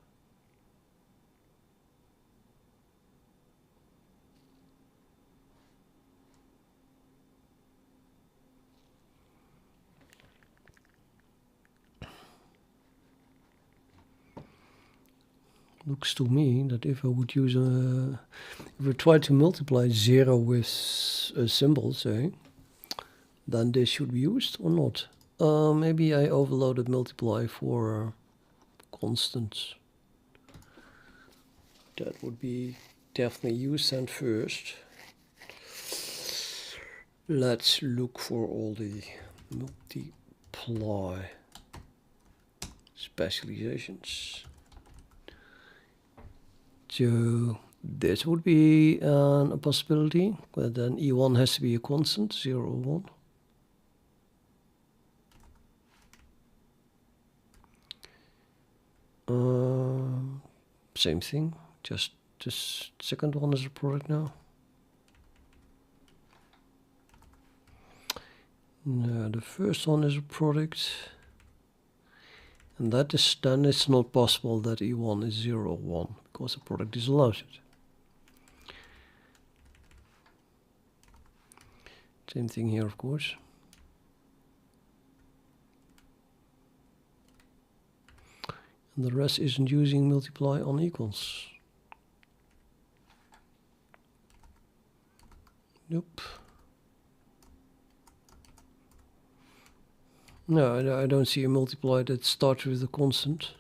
Looks to me that if I would use if we try to multiply 0 with a symbol, say, then this should be used or not. Maybe I overloaded multiply for constants. That would be definitely used. And first, let's look for all the multiply specializations. So this would be a possibility, but then E1 has to be a constant, 0 or 1. Same thing, just this second one is a product now. No, the first one is a product. And that is, then it's not possible that E1 is 0 or 1, because the product disallows it. Same thing here, of course. And the rest isn't using multiply on equals. Nope. No, I don't see a multiply that starts with a constant.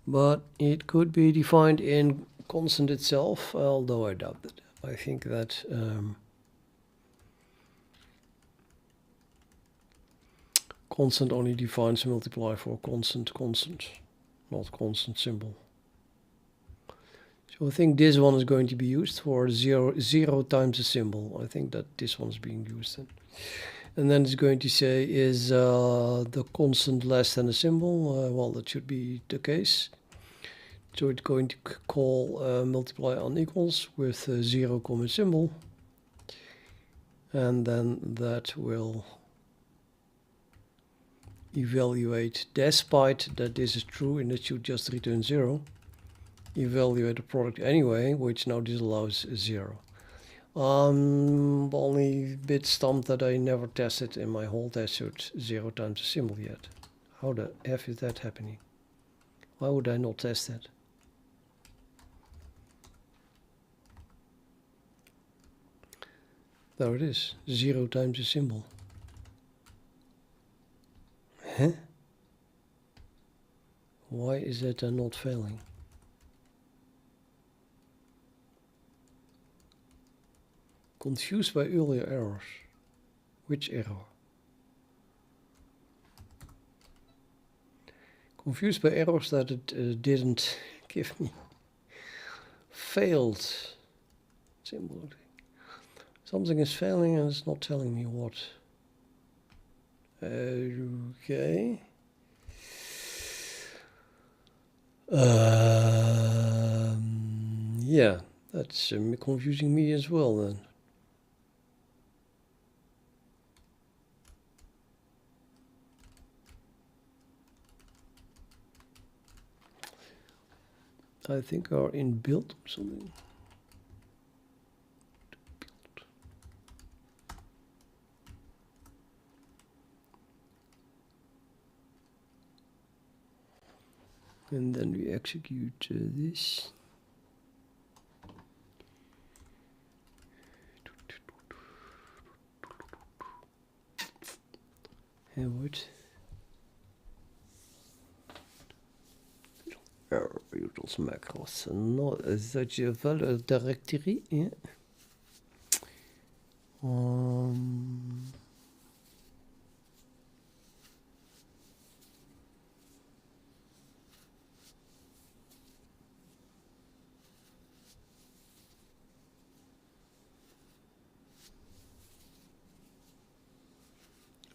But it could be defined in constant itself, although I doubt it. I think that constant only defines multiply for constant, not constant symbol. So I think this one is going to be used for 0 times a symbol. I think that this one is being used then. And then it's going to say, is the constant less than a symbol? Well, that should be the case. So it's going to call multiply on equals with 0 comma symbol. And then that will evaluate, despite that this is true and it should just return 0. Evaluate the product anyway, which now disallows 0. Only a bit stumped that I never tested in my whole test suite 0 times a symbol yet. How the F is that happening? Why would I not test that? There it is, 0 times a symbol. Huh? Why is that not failing? Confused by earlier errors. Which error? Confused by errors that it didn't give me. Failed. Symbol. Something is failing and it's not telling me what. Okay. Yeah, that's confusing me as well then. I think are in build or something. And then we execute this. And what? Utils macros. Not such a value directory. Yeah.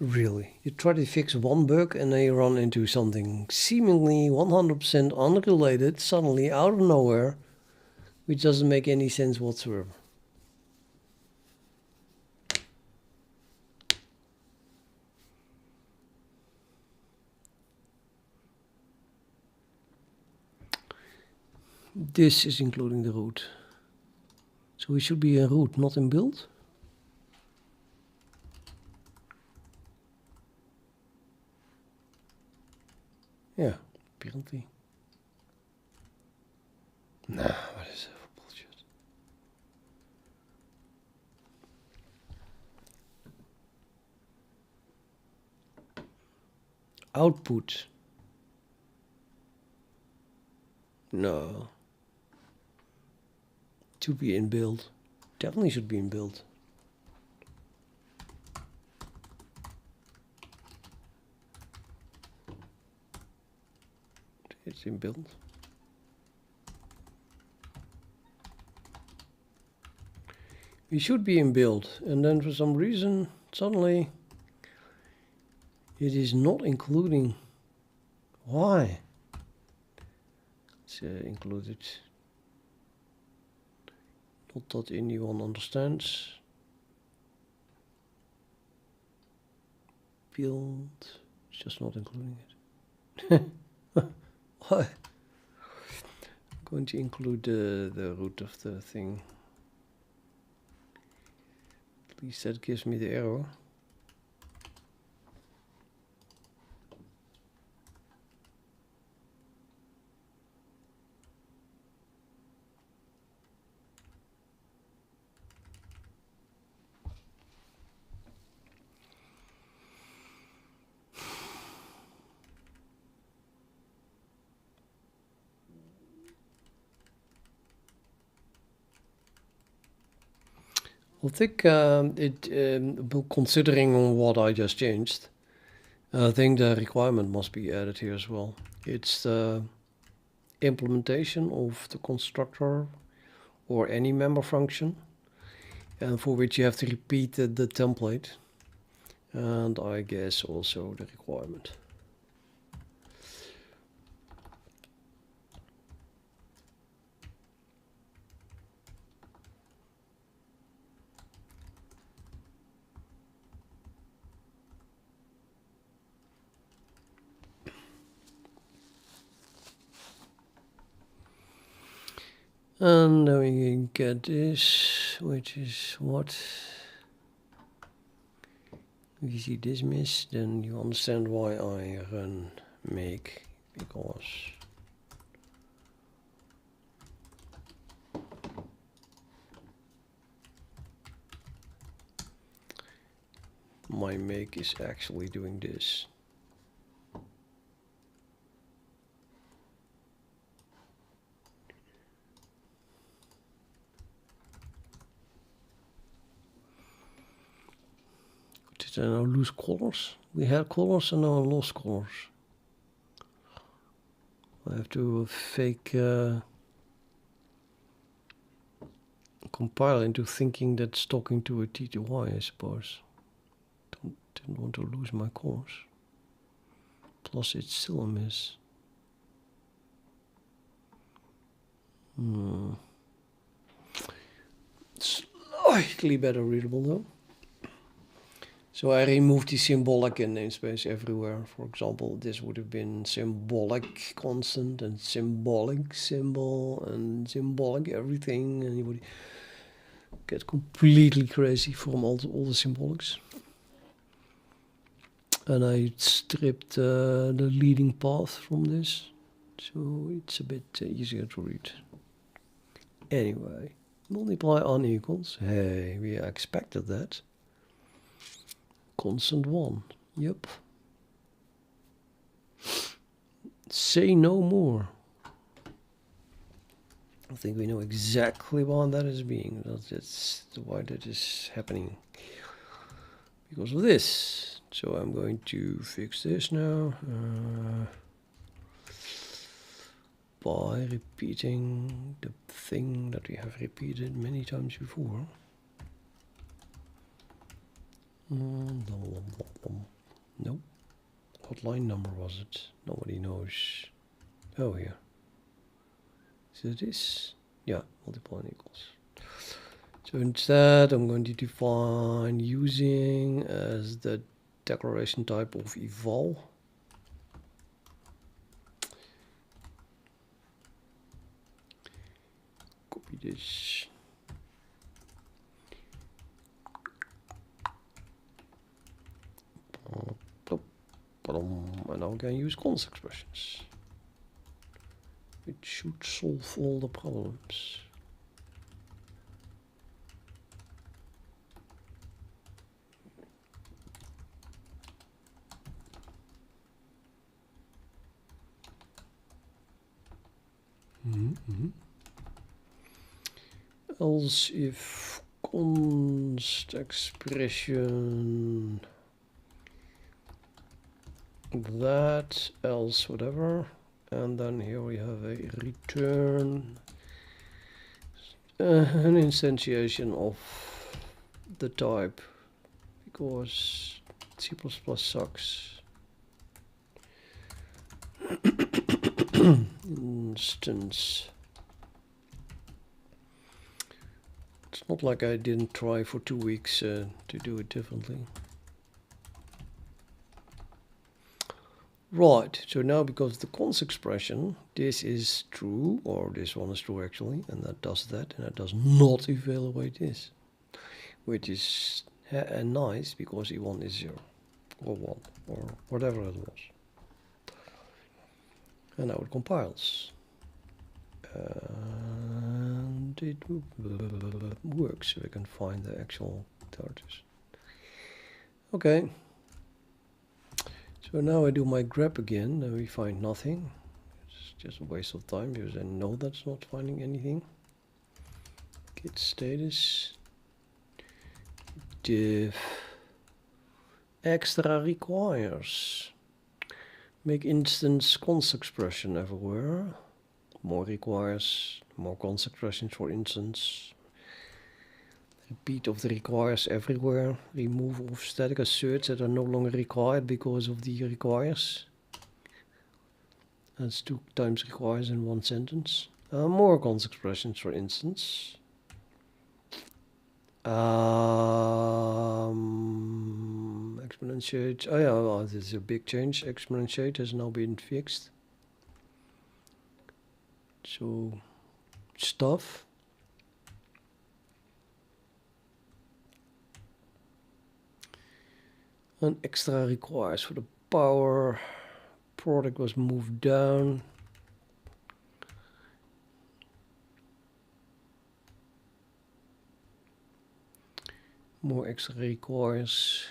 Really? You try to fix one bug and then you run into something seemingly 100% unrelated, suddenly out of nowhere, which doesn't make any sense whatsoever. This is including the root. So we should be in root, not in build. Yeah, apparently. Nah, what is that for bullshit? Output. No. Should be in build. Definitely should be in build. It's in build. We should be in build, and then for some reason suddenly it is not including. Why? It's included. Not that anyone understands. Build. It's just not including it. Why? I'm going to include the root of the thing. At least that gives me the error. I think considering what I just changed, I think the requirement must be added here as well. It's the implementation of the constructor or any member function, and for which you have to repeat the template, and I guess also the requirement. And then we get this, which is what? If you see this miss, then you understand why I run make, because my make is actually doing this. Did I now lose colors? We had colors and now I lost colors. I have to fake compile into thinking that's talking to a T2Y, I suppose. Didn't want to lose my colors. Plus it's still a miss. Slightly better readable though. So I removed the symbolic in namespace everywhere. For example, this would have been symbolic constant and symbolic symbol and symbolic everything, and you would get completely crazy from all the symbolics. And I stripped the leading path from this, so it's a bit easier to read. Anyway, multiply unequals. Hey, we expected that. Constant 1. Yep. Say no more. I think we know exactly why that is being. That's why that is happening. Because of this. So I'm going to fix this now. By repeating the thing that we have repeated many times before. Nope. What line number was it? Nobody knows. Oh, here. So this, yeah, multiply equals. So instead, I'm going to define using as the declaration type of eval. Copy this. And now we can use const expressions. It should solve all the problems. Else if const expression that, else whatever, and then here we have a return, an instantiation of the type, because C++ sucks. Instance. It's not like I didn't try for 2 weeks to do it differently. Right, so now because the const expression, this is true, or this one is true actually, and that does that, and that does not evaluate this. which is nice because E1 is 0 or 1 or whatever it was. And now it compiles. And it works, so we can find the actual characters. Okay. So now I do my grep again, and we find nothing. It's just a waste of time because I know that's not finding anything. Git status. Diff extra requires. Make instance const expression everywhere. More requires, more const expressions for instance. Repeat of the requires everywhere. Removal of static asserts that are no longer required because of the requires. That's 2 times requires in one sentence. More const expressions for instance. Exponentiate. Oh yeah, well, this is a big change. Exponentiate has now been fixed. So stuff. And extra requires for the power. Product was moved down. More extra requires.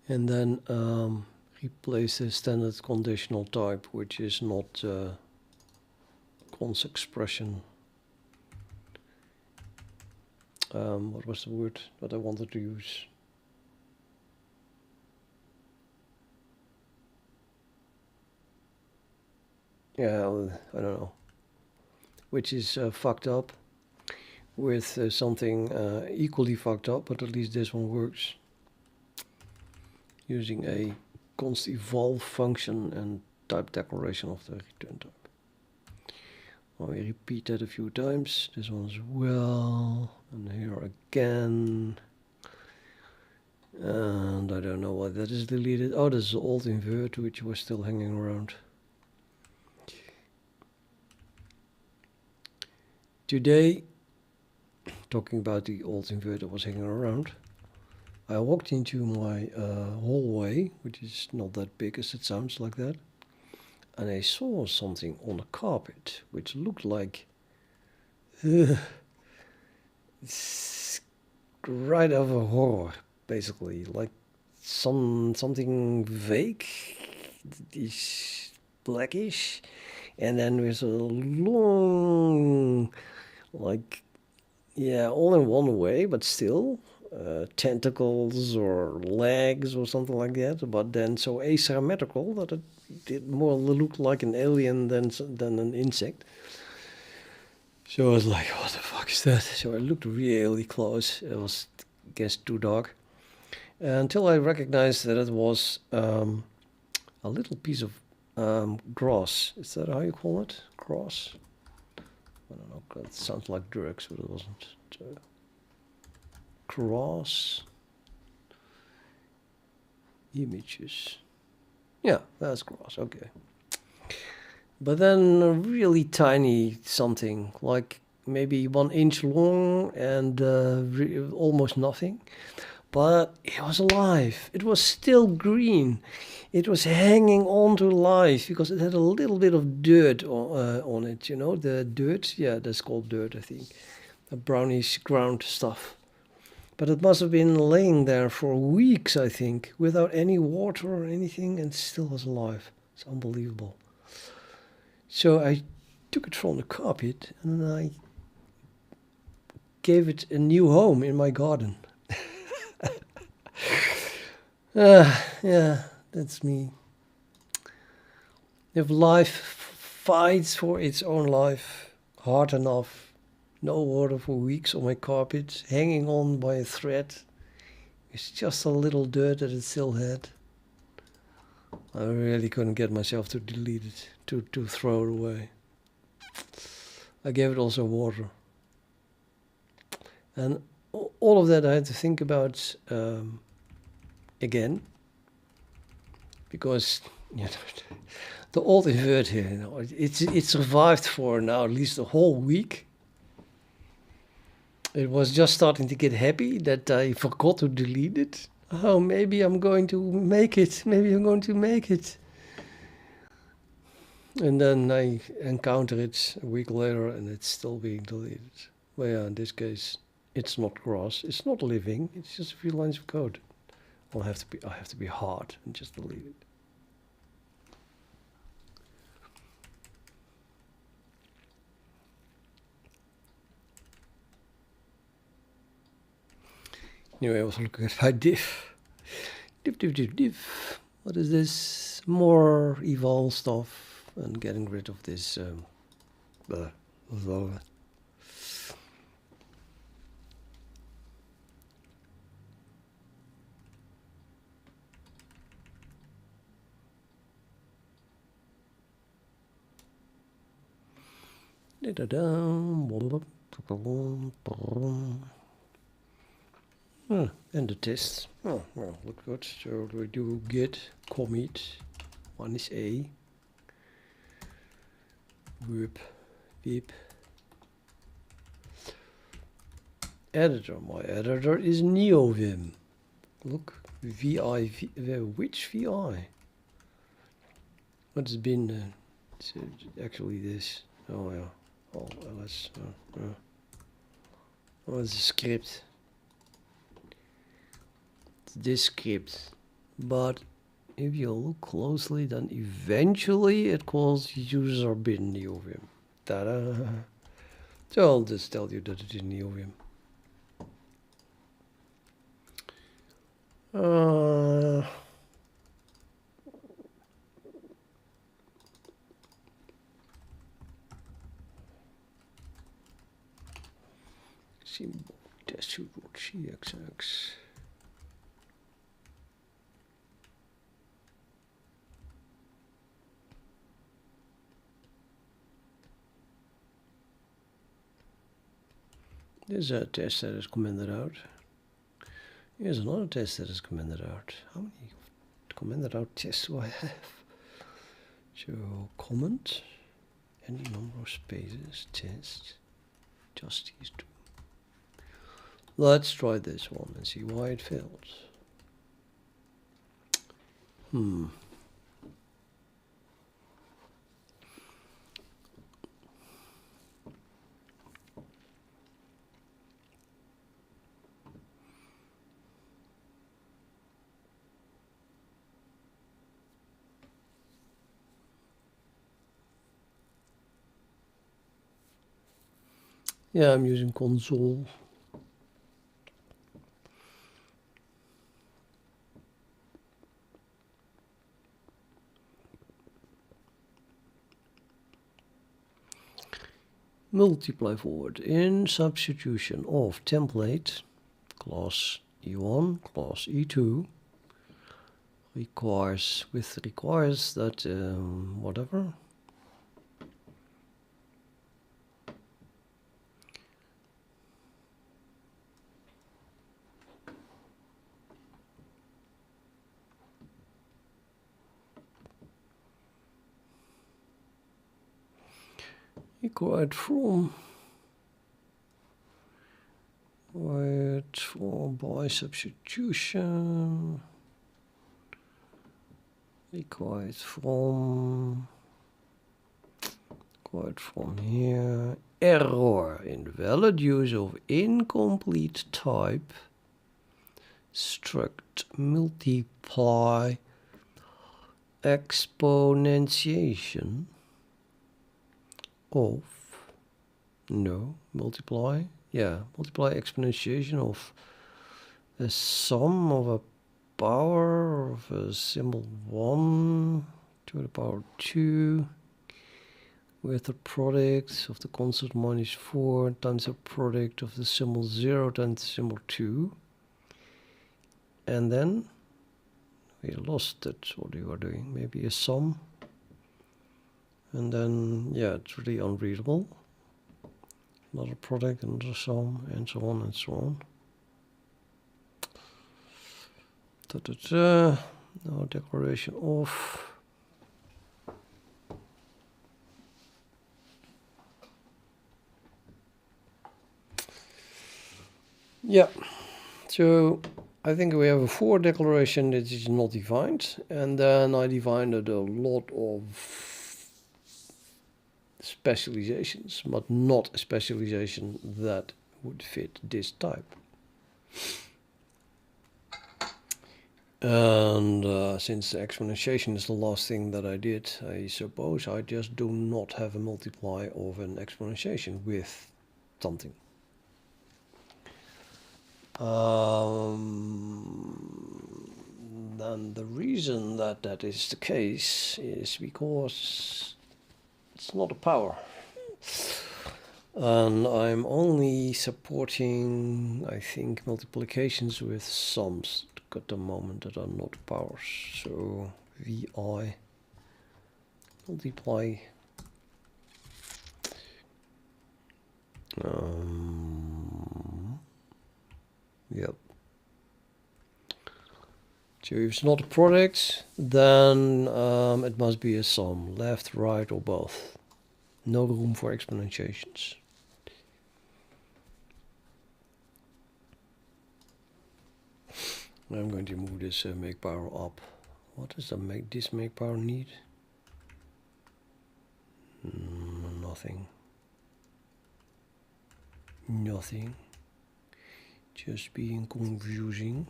And then replace the standard conditional type, which is not const expression. What was the word that I wanted to use? Yeah, I don't know. Which is fucked up with something equally fucked up, but at least this one works. Using a const evolve function and type declaration of the return type. Well, we repeat that a few times. This one as well, and here again. And I don't know why that is deleted. Oh, this is the old invert which was still hanging around. Today, talking about the old invert that was hanging around, I walked into my hallway, which is not that big as it sounds like that, and I saw something on the carpet, which looked like it's right out of a horror, basically, like something vague, is blackish, and then there's a long, like, yeah, all in one way, but still. Tentacles or legs or something like that, but then so asymmetrical that it did more look like an alien than an insect. So I was like, what the fuck is that? So I looked really close. It was, I guess, too dark. Until I recognized that it was a little piece of grass. Is that how you call it? Grass? I don't know. It sounds like drugs, but it wasn't. Cross images. Yeah, that's cross. Okay. But then a really tiny something, like maybe 1 inch long and almost nothing. But it was alive. It was still green. It was hanging on to life because it had a little bit of dirt on it. You know, the dirt. Yeah, that's called dirt, I think. A brownish ground stuff. But it must have been laying there for weeks, I think, without any water or anything, and still was alive. It's unbelievable. So I took it from the carpet and I gave it a new home in my garden. Yeah, that's me. If life fights for its own life hard enough, no water for weeks on my carpet, hanging on by a thread. It's just a little dirt that it still had. I really couldn't get myself to delete it, to throw it away. I gave it also water. And all of that I had to think about again. Because you know, the old invert here, you know, it survived for now at least a whole week. It was just starting to get happy that I forgot to delete it. Oh, maybe I'm going to make it. Maybe I'm going to make it. And then I encounter it a week later and it's still being deleted. Well, yeah, in this case, it's not grass. It's not living. It's just a few lines of code. I have to be hard and just delete it. Anyway, I was looking at my diff. Diff. What is this? More eval stuff and getting rid of this. And the tests. Oh, well, look good. So we do git commit. One is A. Whoop. Beep. Editor. My editor is NeoVim. Look. VI. Which VI? What's been it's actually this. Oh yeah. Oh, let's. Oh, it's a script. It's this script, but if you look closely, then eventually it calls user bin NeoVim. Ta-da! So I'll just tell you that it is NeoVim. Symbol test CXX. There's a test that is commented out. Here's another test that is commented out. How many commented out tests do I have? So comment, any number of spaces, test, just these two. Let's try this one and see why it failed. Yeah, I'm using console. Multiply forward in substitution of template class E1 class E2 requires that whatever required from by substitution required from here error invalid use of incomplete type struct multiply exponentiation of multiply exponentiation of a sum of a power of a symbol 1 to the power 2 with the product of the constant minus 4 times the product of the symbol 0 times the symbol 2. And then we lost it. What you are doing? Maybe a sum. And then, yeah, it's really unreadable. Another product, another sum, and so on and so on. Now declaration off. Yeah, so I think we have a for declaration that is not defined, and then I defined a lot of specializations, but not a specialization that would fit this type. And since the exponentiation is the last thing that I did, I suppose I just do not have a multiply of an exponentiation with something. Then the reason that that is the case is because it's not a power. And I'm only supporting, I think, multiplications with sums at the moment that are not powers. So VI multiply yep. So if it's not a product, then it must be a sum, left, right, or both. No room for exponentiations. I'm going to move this make power up. What does this make power need? Nothing. Nothing. Just being confusing.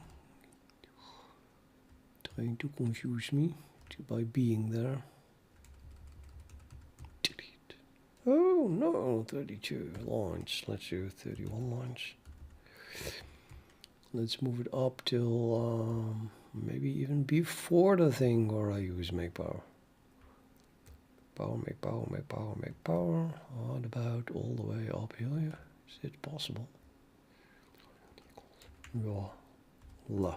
Trying to confuse me by being there. Delete. Oh no, 32 lines. Let's do 31 lines. Let's move it up till maybe even before the thing where I use make power. Power, make power, make power, make power. What about all the way up here? Is it possible? Yeah. La.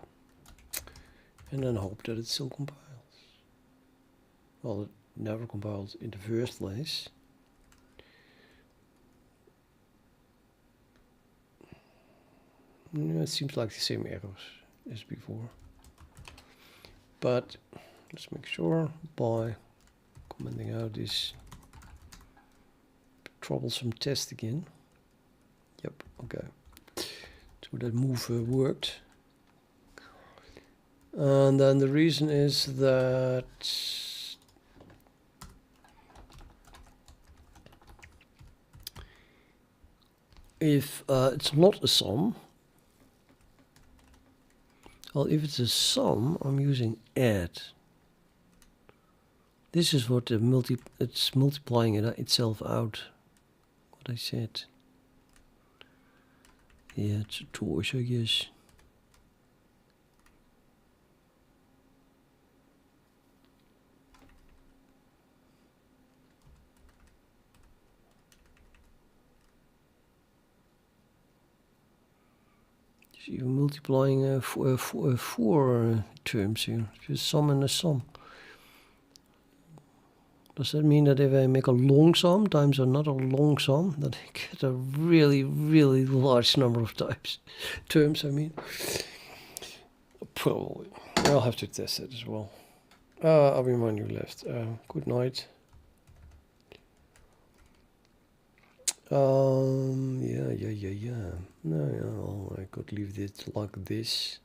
And then hope that it still compiles. Well, it never compiled in the first place. Yeah, it seems like the same errors as before. But let's make sure by commenting out this troublesome test again. Yep, okay. So that move worked. And then the reason is that if it's not a sum, well, if it's a sum, I'm using add. This is what it's multiplying it itself out. What I said. Yeah, it's a choice, I guess. So you're multiplying four terms here, just sum and a sum. Does that mean that if I make a long sum times another long sum, that I get a really, really large number of terms, I mean? Probably. I'll have to test it as well. I'll remind you left. Good night. Yeah. No, I could leave it like this.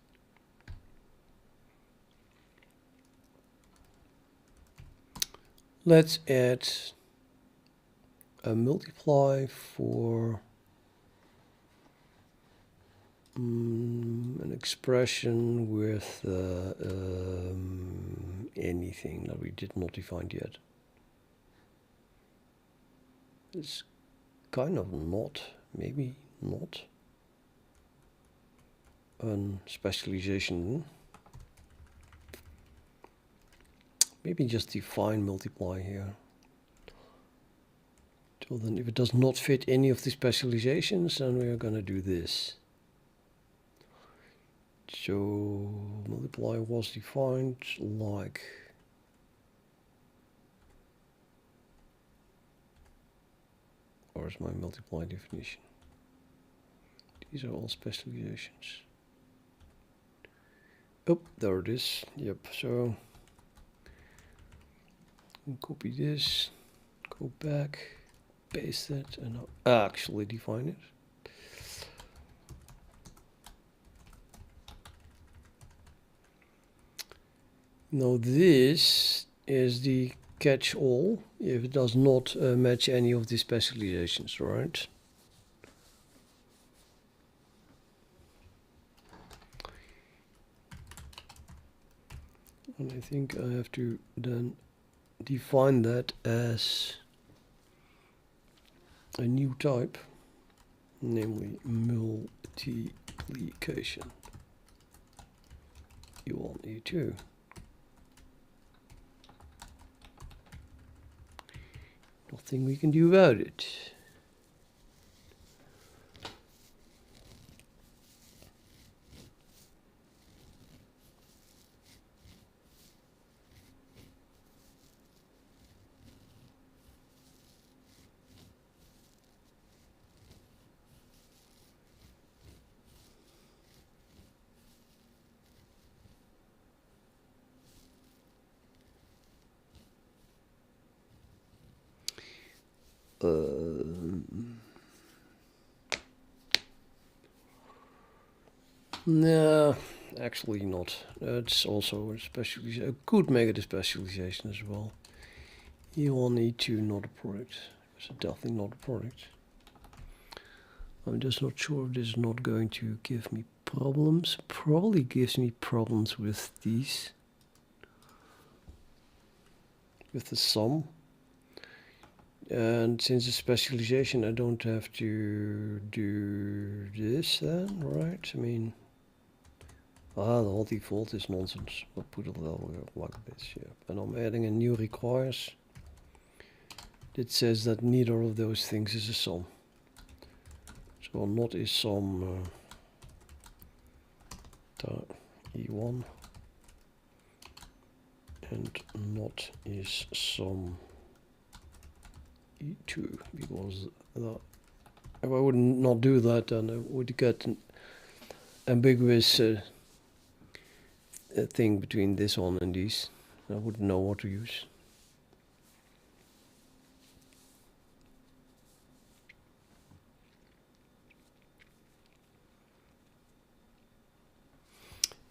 Let's add a multiply for an expression with anything that we did not define yet. It's kind of not, maybe not, an specialization. Maybe just define multiply here. So then if it does not fit any of the specializations, then we are going to do this. So multiply was defined like where's my multiply definition? These are all specializations. Oh, there it is. Yep, so copy this, go back, paste it, and I'll actually define it. Now this is the catch-all if it does not match any of the specializations, right? And I think I have to then define that as a new type, namely multiplication. E1, E2. Nothing we can do about it. No, actually not. It's also a specialization. I could make it a specialization as well. E1, E2, not a product. It's definitely not a product. I'm just not sure if this is not going to give me problems. Probably gives me problems with these. With the sum. And since it's specialization, I don't have to do this then, right? I mean, the whole default is nonsense. I'll put it like this, yeah. And I'm adding a new requires. It says that neither of those things is a sum. So not is sum E1 and not is sum E2, because if I would not do that, then I would get an ambiguous thing between this one and these. I wouldn't know what to use.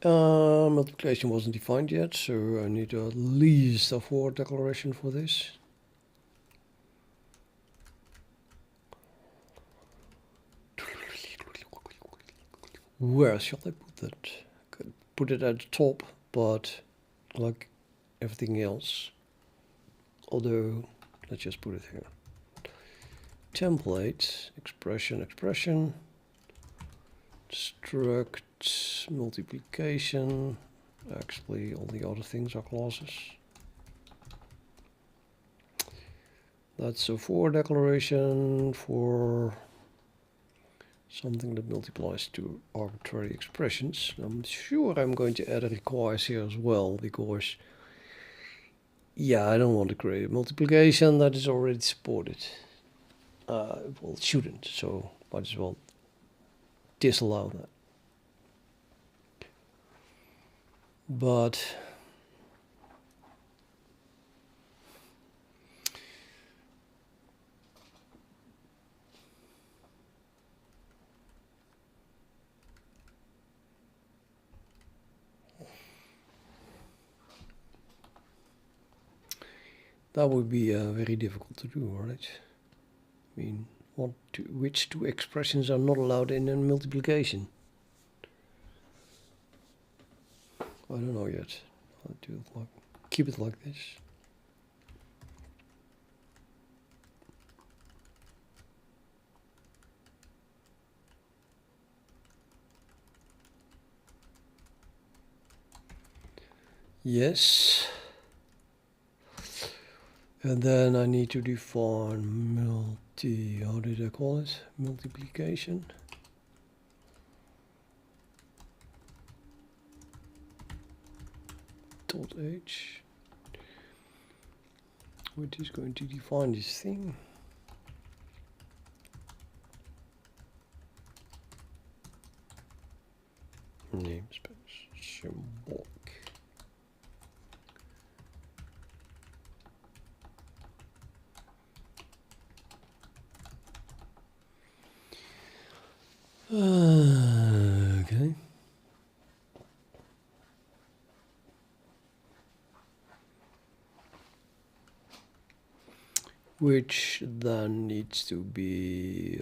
Multiplication wasn't defined yet, so I need at least a for declaration for this. Where shall I put that? Could put it at the top, but like everything else. Although, let's just put it here. Template, expression, struct, multiplication. Actually, all the other things are clauses. That's a for declaration for something that multiplies to arbitrary expressions. I'm sure I'm going to add a requires here as well, because yeah, I don't want to create a multiplication that is already supported. Well, it shouldn't, so might as well disallow that. But that would be very difficult to do, right? I mean, which two expressions are not allowed in a multiplication? I don't know yet. I'll do it like, keep it like this. Yes. And then I need to define how did I call it? Multiplication. .h, which is going to define this thing. Namespace, symbolic. Okay. which then needs to be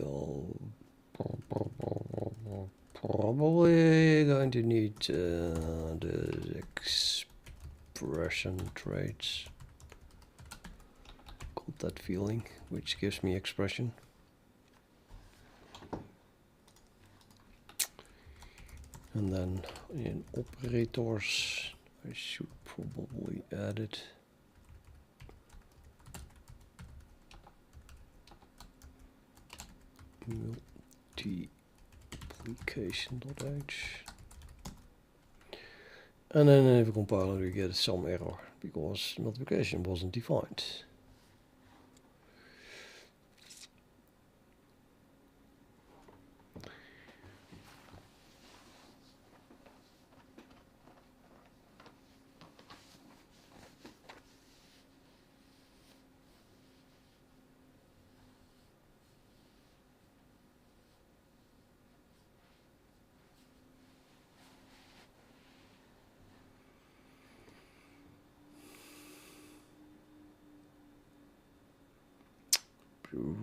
probably going to need the expression traits. Called that feeling, which gives me expression. And then in operators, I should probably add it. Multiplication.h. And then if we compile it, we get some error because multiplication wasn't defined.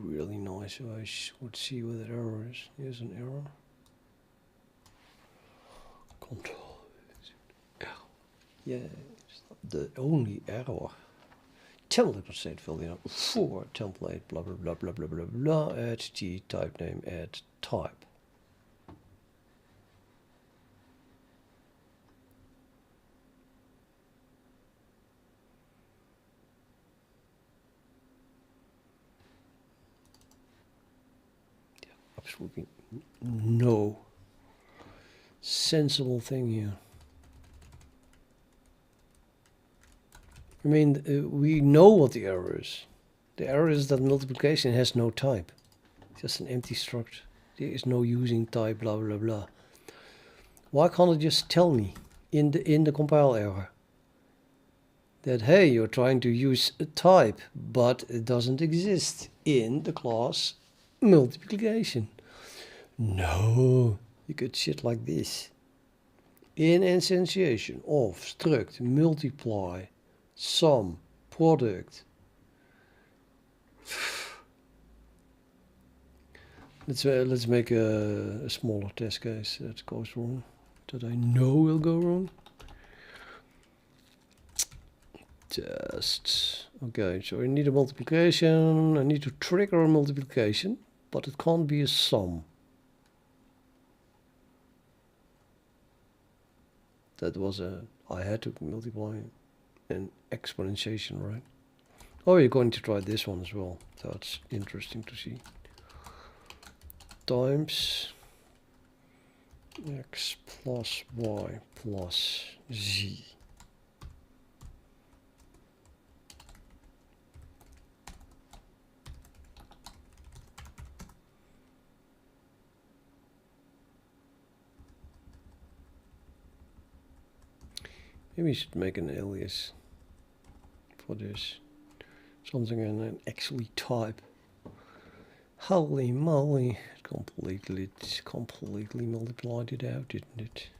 Really nice if I would see what the error is. Here's an error. Control. Yeah, it's not the only error. Template state value for template blah blah blah blah blah blah blah add t type name add type. Absolutely no sensible thing here. I mean, we know what the error is. The error is that multiplication has no type. It's just an empty struct. There is no using type, blah blah blah. Why can't it just tell me in the compile error that hey, you're trying to use a type, but it doesn't exist in the class multiplication? No, you could shit like this. In instantiation of struct multiply sum product. Let's make a smaller test case that goes wrong, that I know will go wrong. Test. Okay, so I need a multiplication. I need to trigger a multiplication, but it can't be a sum. That was I had to multiply an exponentiation, right? Oh, you're going to try this one as well. That's interesting to see. Times x plus y plus z. Maybe we should make an alias for this. Something and then actually type. Holy moly, it completely multiplied it out, didn't it?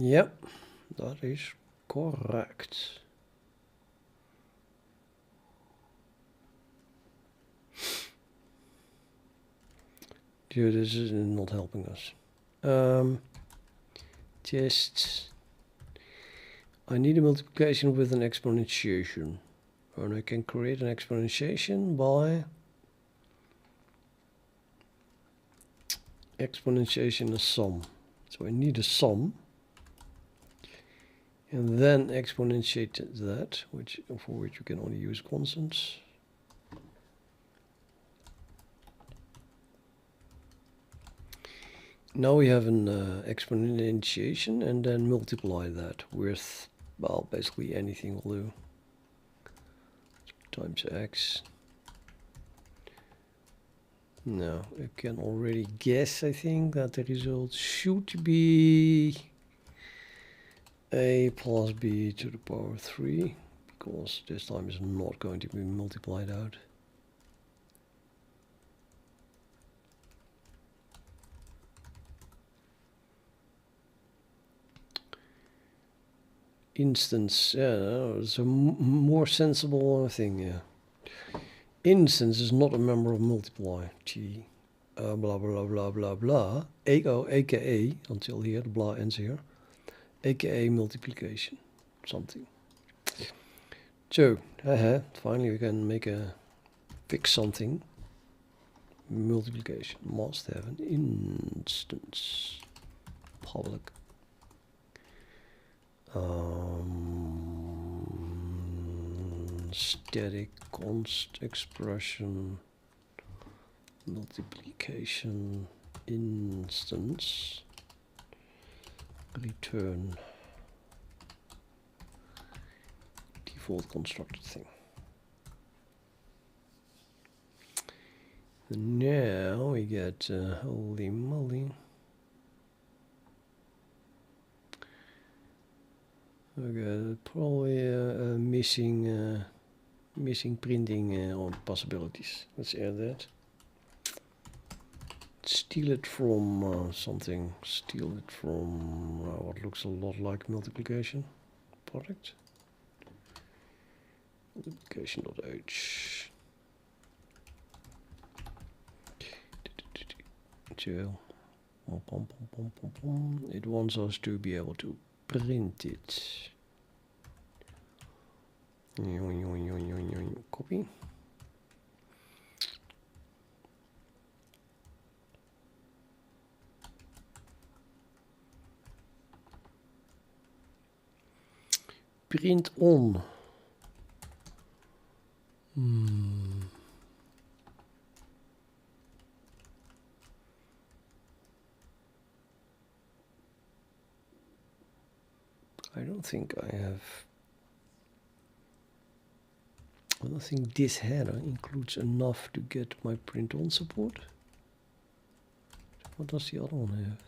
Yep, that is correct. Dude, this is not helping us. I need a multiplication with an exponentiation. And I can create an exponentiation by exponentiation a sum. So I need a sum. And then exponentiate that, for which you can only use constants. Now we have an exponentiation, and then multiply that with, well, basically anything will do. Times x. Now you can already guess, I think, that the result should be a plus b to the power 3, because this time is not going to be multiplied out. Instance, yeah, it's a more sensible thing, yeah. Instance is not a member of multiply. T, blah blah blah blah blah. AKA, until here, the blah ends here. AKA multiplication, something. So, finally we can fix something. Multiplication must have an instance. Public. Static const expression multiplication instance return default constructed thing. And now we get holy moly. Okay, probably missing printing on possibilities. Let's add that. Steal it from something. Steal it from what looks a lot like multiplication. Product. Multiplication.h. It wants us to be able to print it. Copy. Print on. I don't think I have. I don't think this header includes enough to get my print on support. What does the other one have?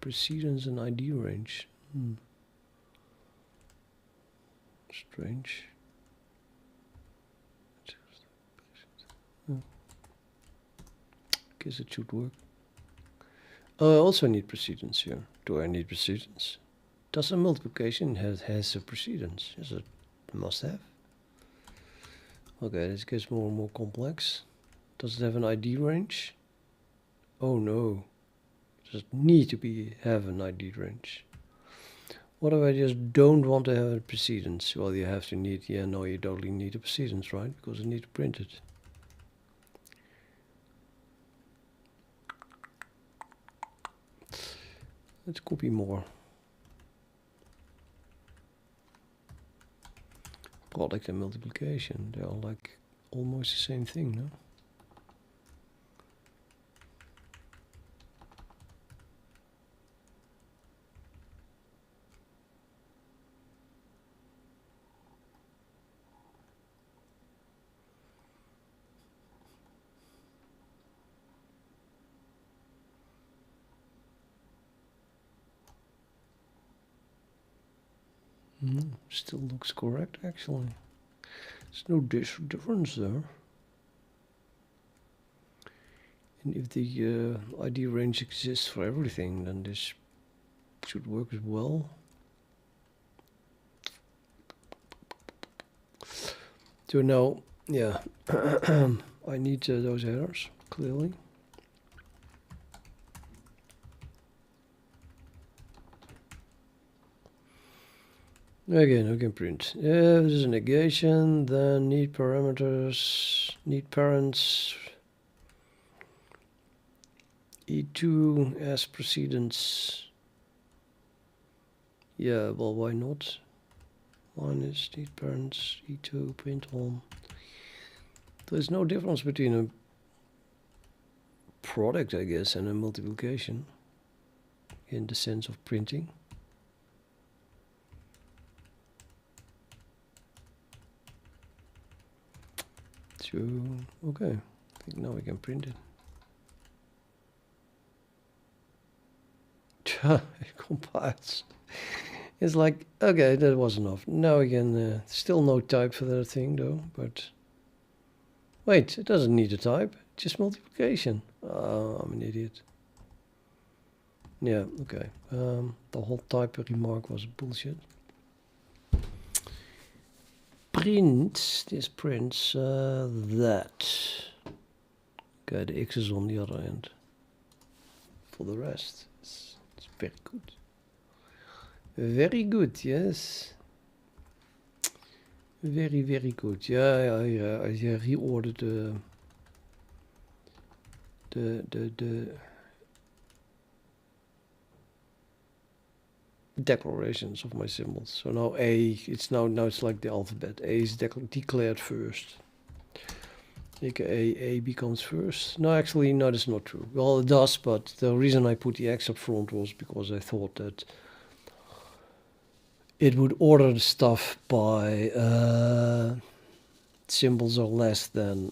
Precedence and ID range. Strange. Guess it should work. Oh, I also need precedence here. Do I need precedence? Does a multiplication has a precedence? Yes, it must have. Okay, this gets more and more complex. Does it have an ID range? Oh no. Does it need to have an ID range? What if I just don't want to have a precedence? Well, you have to need, yeah, no, you totally need a precedence, right? Because you need to print it. Let's copy more. Product and multiplication, they are like almost the same thing, no? Still looks correct, actually. There's no difference there. And if the ID range exists for everything, then this should work as well. So now, yeah, I need those headers, clearly. Again, I can print. If there's a negation, then need parameters, need parents, E2 as precedence. Yeah, well, why not? Minus need parents, E2, print on. There's no difference between a product, I guess, and a multiplication in the sense of printing. So, okay, I think now we can print it. It compiles. It's like, okay, that was enough. Now again, still no type for that thing though, but wait, it doesn't need a type, just multiplication. I'm an idiot. Yeah, okay. The whole type remark was bullshit. This prints that. Okay, the x is on the other end. For the rest, it's very good. Very good, yes. Very, very good. Yeah, I reordered the declarations of my symbols. So now A, it's now it's like the alphabet. A is declared first. AKA A becomes first. No, actually, no, that's not true. Well, it does, but the reason I put the X up front was because I thought that it would order the stuff by symbols are less than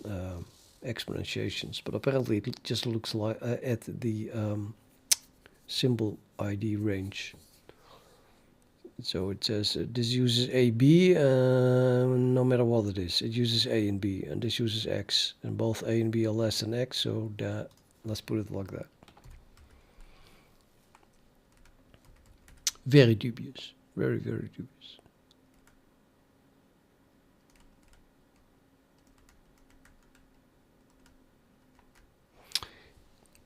exponentiations. But apparently it just looks like at the symbol ID range. So it says this uses A, B, no matter what it is. It uses A and B, and this uses X. And both A and B are less than X, so let's put it like that. Very dubious. Very, very dubious.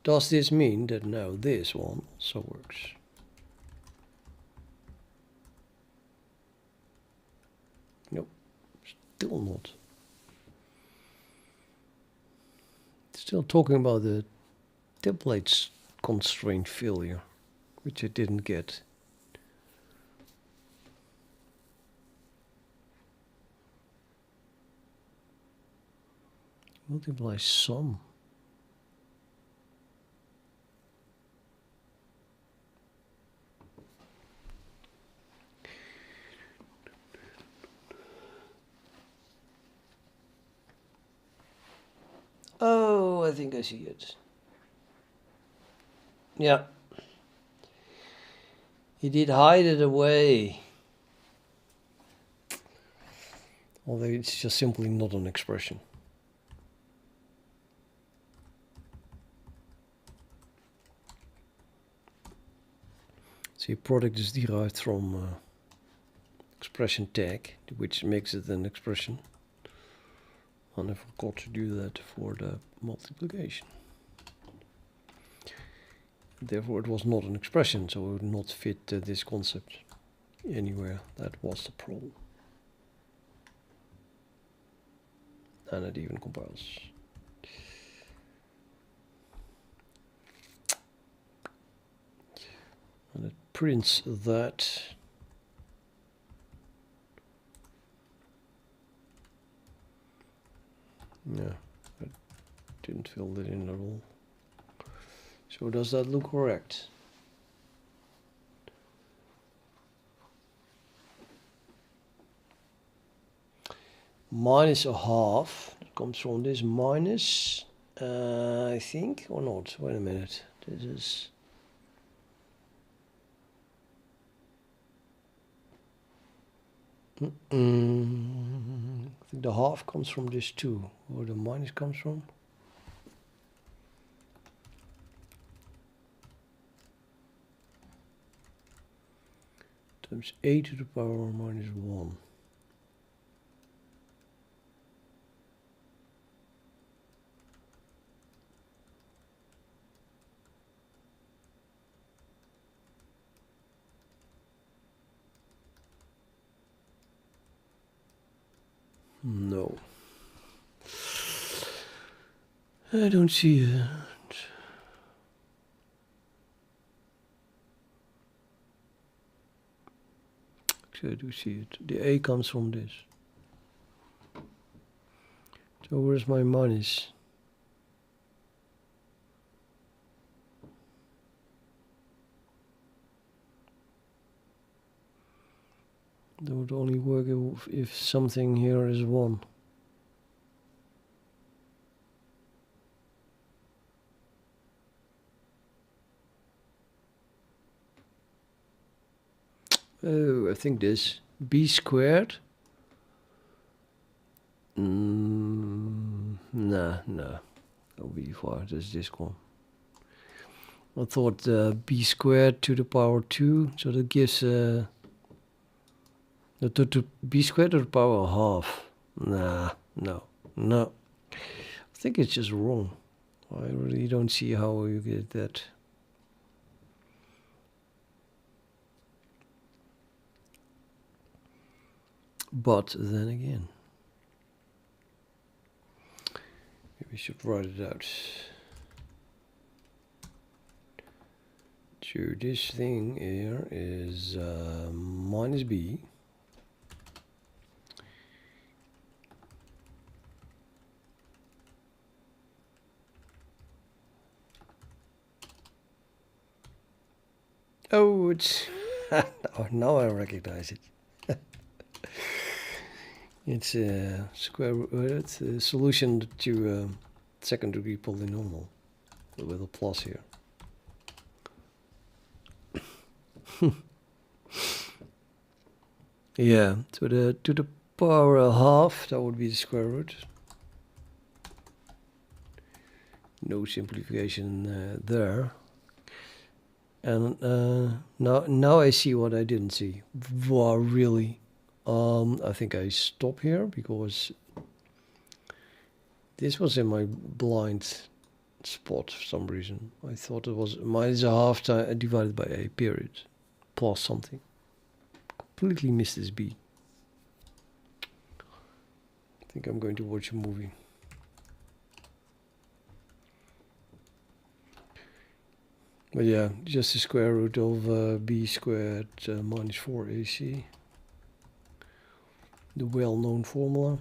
Does this mean that now this one also works? Nope, still not. Still talking about the templates constraint failure, which I didn't get. Multiply sum. Oh, I think I see it. Yeah. He did hide it away. Although it's just simply not an expression. See, product is derived from expression tag, which makes it an expression. And I forgot to do that for the multiplication. Therefore, it was not an expression, so it would not fit this concept anywhere. That was the problem. And it even compiles. And it prints that. Yeah, I didn't fill that in at all. So does that look correct? Minus a half, that comes from this minus, I think, or not. Wait a minute, this is... I think the half comes from this too, where the minus comes from. Times a to the power minus 1. No. I don't see it. Actually, I do see it. The A comes from this. So where's my minus? That would only work if something here is 1. Oh, I think this b squared. Nah, that would be far. That's this one. I thought b squared to the power 2, so that gives to b squared to the power half. Nah, no. I think it's just wrong. I really don't see how you get that. But then again, maybe we should write it out. So this thing here is minus b. Oh, it's oh, now I recognize it. It's a square root. It's a solution to second degree polynomial with a plus here. Yeah, to the power of half, that would be the square root. No simplification there. And now I see what I didn't see. Wow, really? I think I stop here because this was in my blind spot for some reason. I thought it was minus a half time divided by a period plus something. Completely missed this b. I think I'm going to watch a movie. But yeah, just the square root of b squared minus 4ac. The well-known formula.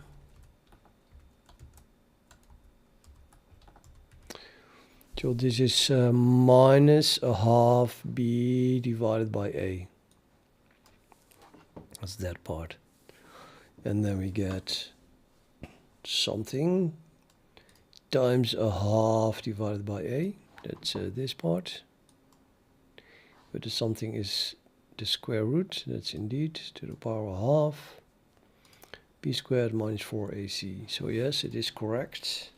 So this is minus a half b divided by a. That's that part. And then we get something times a half divided by a. That's this part. But the something is the square root. That's indeed to the power of half. B squared minus 4ac. So yes, it is correct.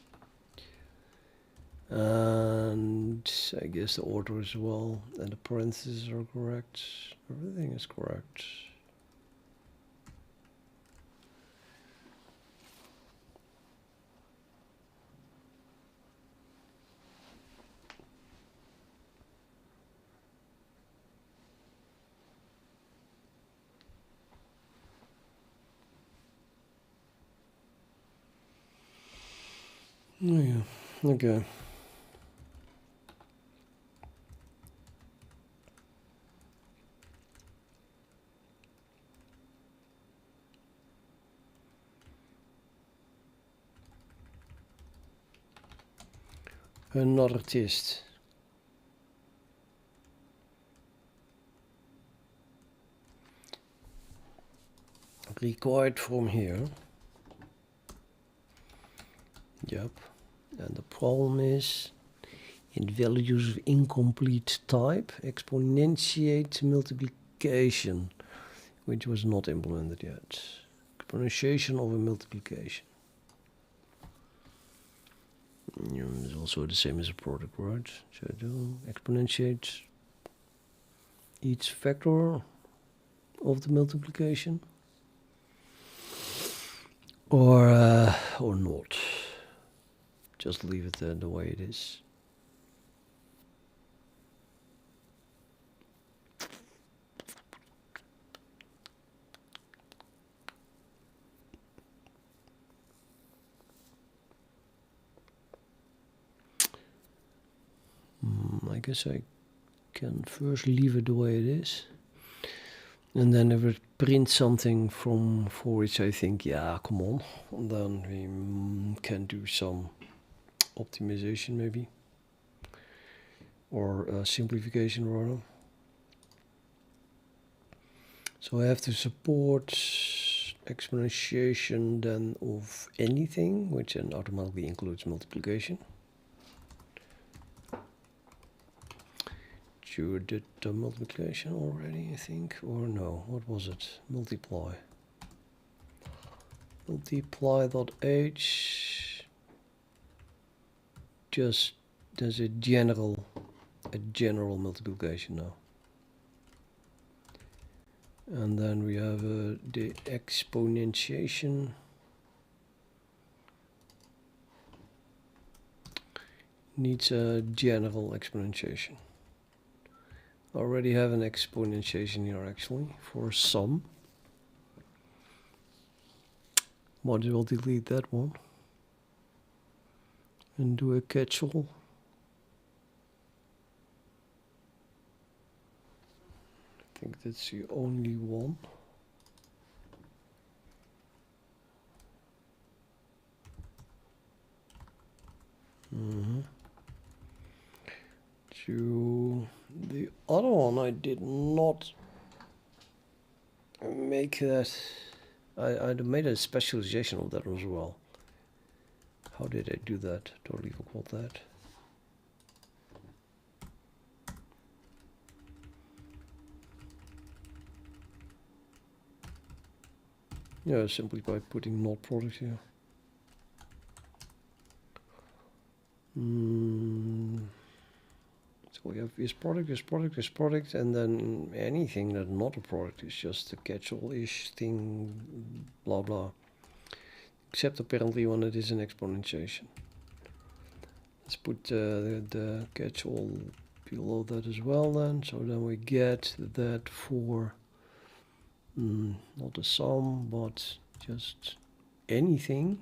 And I guess the order as well. And the parentheses are correct. Everything is correct. Oh yeah, okay. Another test. Required from here. Yep. And the problem is in values of incomplete type, exponentiate multiplication, which was not implemented yet. Exponentiation of a multiplication. It's also the same as a product, right? So I do exponentiate each factor of the multiplication, or not. Just leave it the way it is. I guess I can first leave it the way it is. And then if it prints something from for which I think, yeah, come on, then we can do some optimization maybe. Or simplification rather. So I have to support exponentiation then of anything, which then automatically includes multiplication. You did the multiplication already, I think, or no? What was it? Multiply. Multiply.h just does a general multiplication now. And then we have the exponentiation. Needs a general exponentiation. I already have an exponentiation here actually for sum. Might as well delete that one and do a catch-all. I think that's the only one. To the other one, I did not make that. I made a specialization of that as well. How did I do that? Totally forgot that. Yeah, simply by putting not product here. So we have is product, and then anything that's not a product is just a catch-all-ish thing, blah blah. Except apparently when it is an exponentiation. Let's put the catch-all below that as well then. So then we get that for not a sum, but just anything.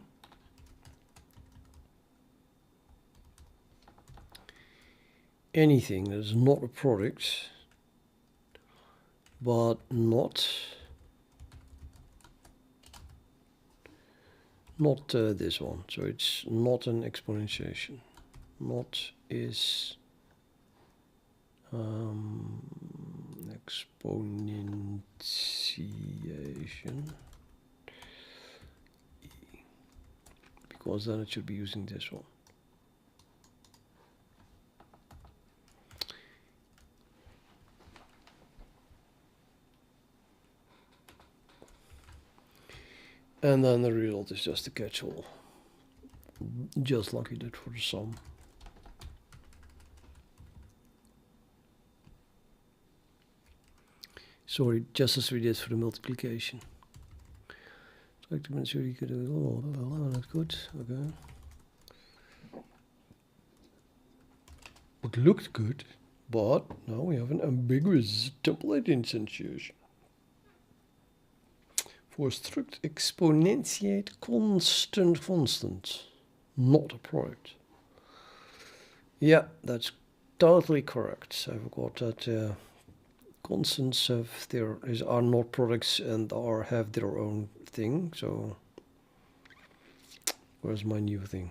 Anything that is not a product, but not this one. So it's not an exponentiation. Not is exponentiation, because then it should be using this one. And then the result is just a catch-all, just like we did for the sum. Sorry, just as we did for the multiplication. That's good. Okay. It looked good, but now we have an ambiguous template instantiation. For struct exponentiate constant, not a product. Yeah, that's totally correct. I forgot that constants are not products and have their own thing. So where's my new thing?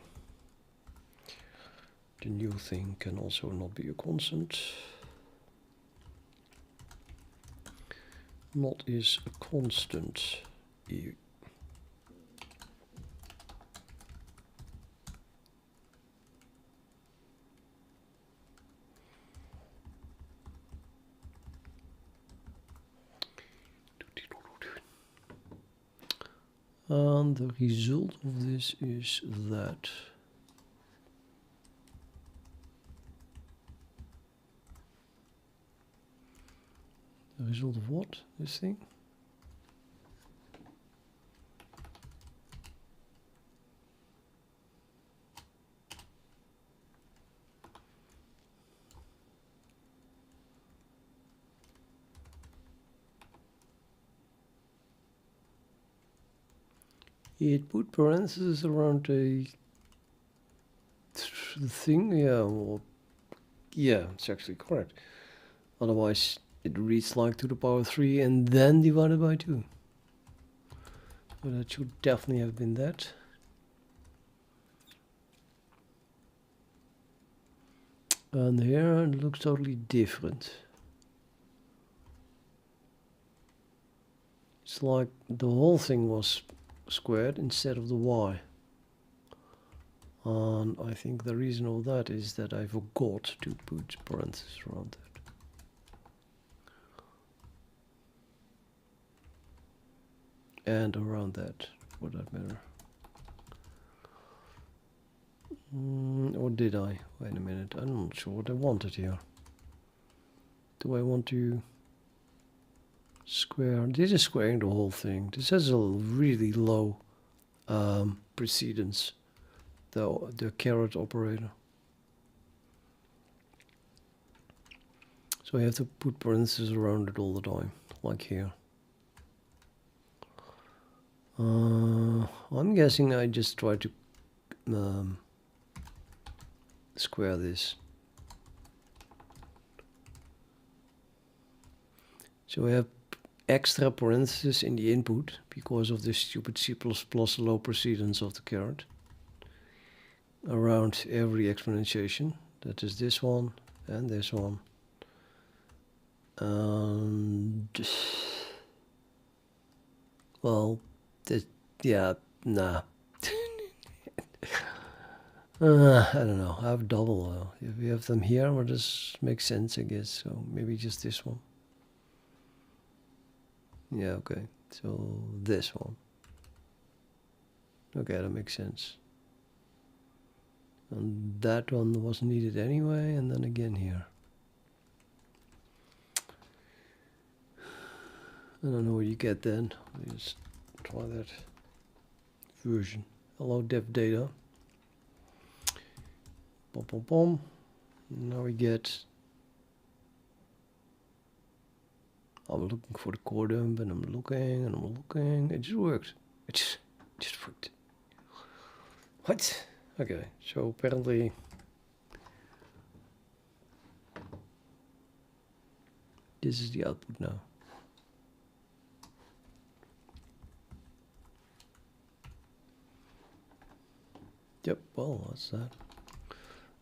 The new thing can also not be a constant. Not is a constant. And the result of this is that the result of what? This thing? It put parentheses around the thing. Yeah, well, yeah, it's actually correct. Otherwise, it reads like to the power 3 and then divided by 2. So that should definitely have been that. And here it looks totally different. It's like the whole thing was squared instead of the y. And I think the reason of that is that I forgot to put parentheses around that. and around that, for that matter. Or did I? Wait a minute, I'm not sure what I wanted here. Do I want to square? This is squaring the whole thing. This has a really low precedence, the caret operator. So I have to put parentheses around it all the time, like here. I'm guessing I just try to square this. So I have extra parentheses in the input because of this stupid C++ low precedence of the caret around every exponentiation. That is this one and this one. And well, yeah, nah. I don't know. I have double. If we have them here, well, this makes sense, I guess. So maybe just this one. Yeah, okay. So this one. Okay, that makes sense. And that one was needed anyway, and then again here. I don't know what you get then. Let's try that version. Hello, dev data. Boom, boom, boom. Now we get. I'm looking for the core dump, and I'm looking, and I'm looking. It just worked. It just worked. What? Okay, so apparently. This is the output now. Yep, well, that's that.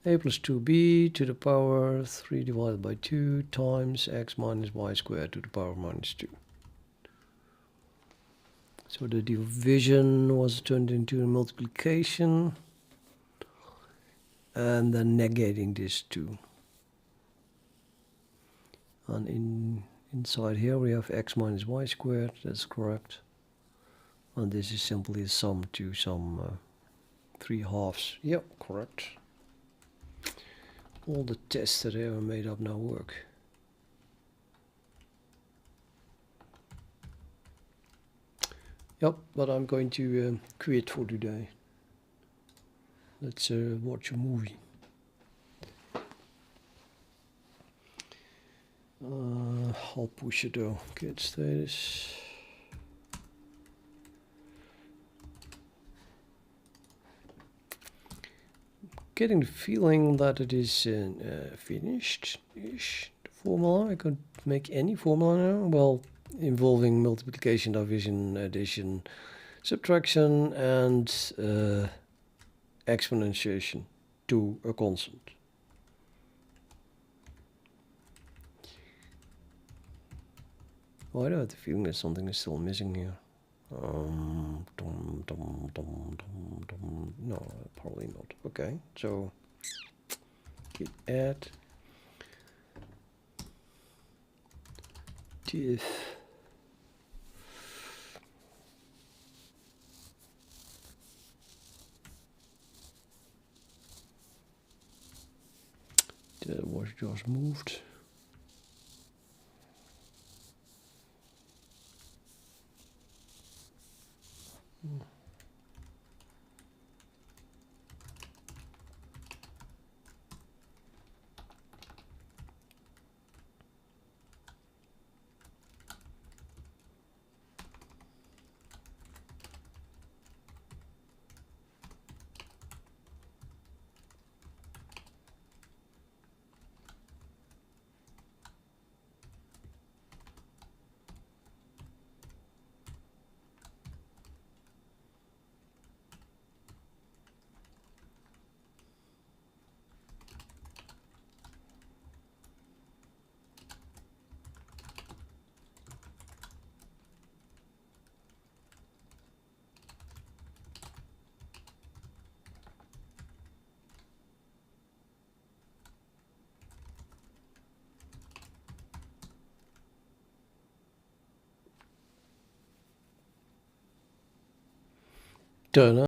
A plus 2b to the power 3 divided by 2 times x minus y squared to the power minus 2. So the division was turned into a multiplication. And then negating this 2. And inside here we have x minus y squared, that's correct. And this is simply a sum to some 3 halves. Yep, correct. All the tests that I ever made up now work. Yep, but I'm going to quit for today. Let's watch a movie. I'll push it though. Get status. Getting the feeling that it is finished-ish, the formula. I could make any formula now. Well, involving multiplication, division, addition, subtraction, and exponentiation to a constant. Why do I have the feeling that something is still missing here? No, probably not. Okay, so git add diff that was just moved. done.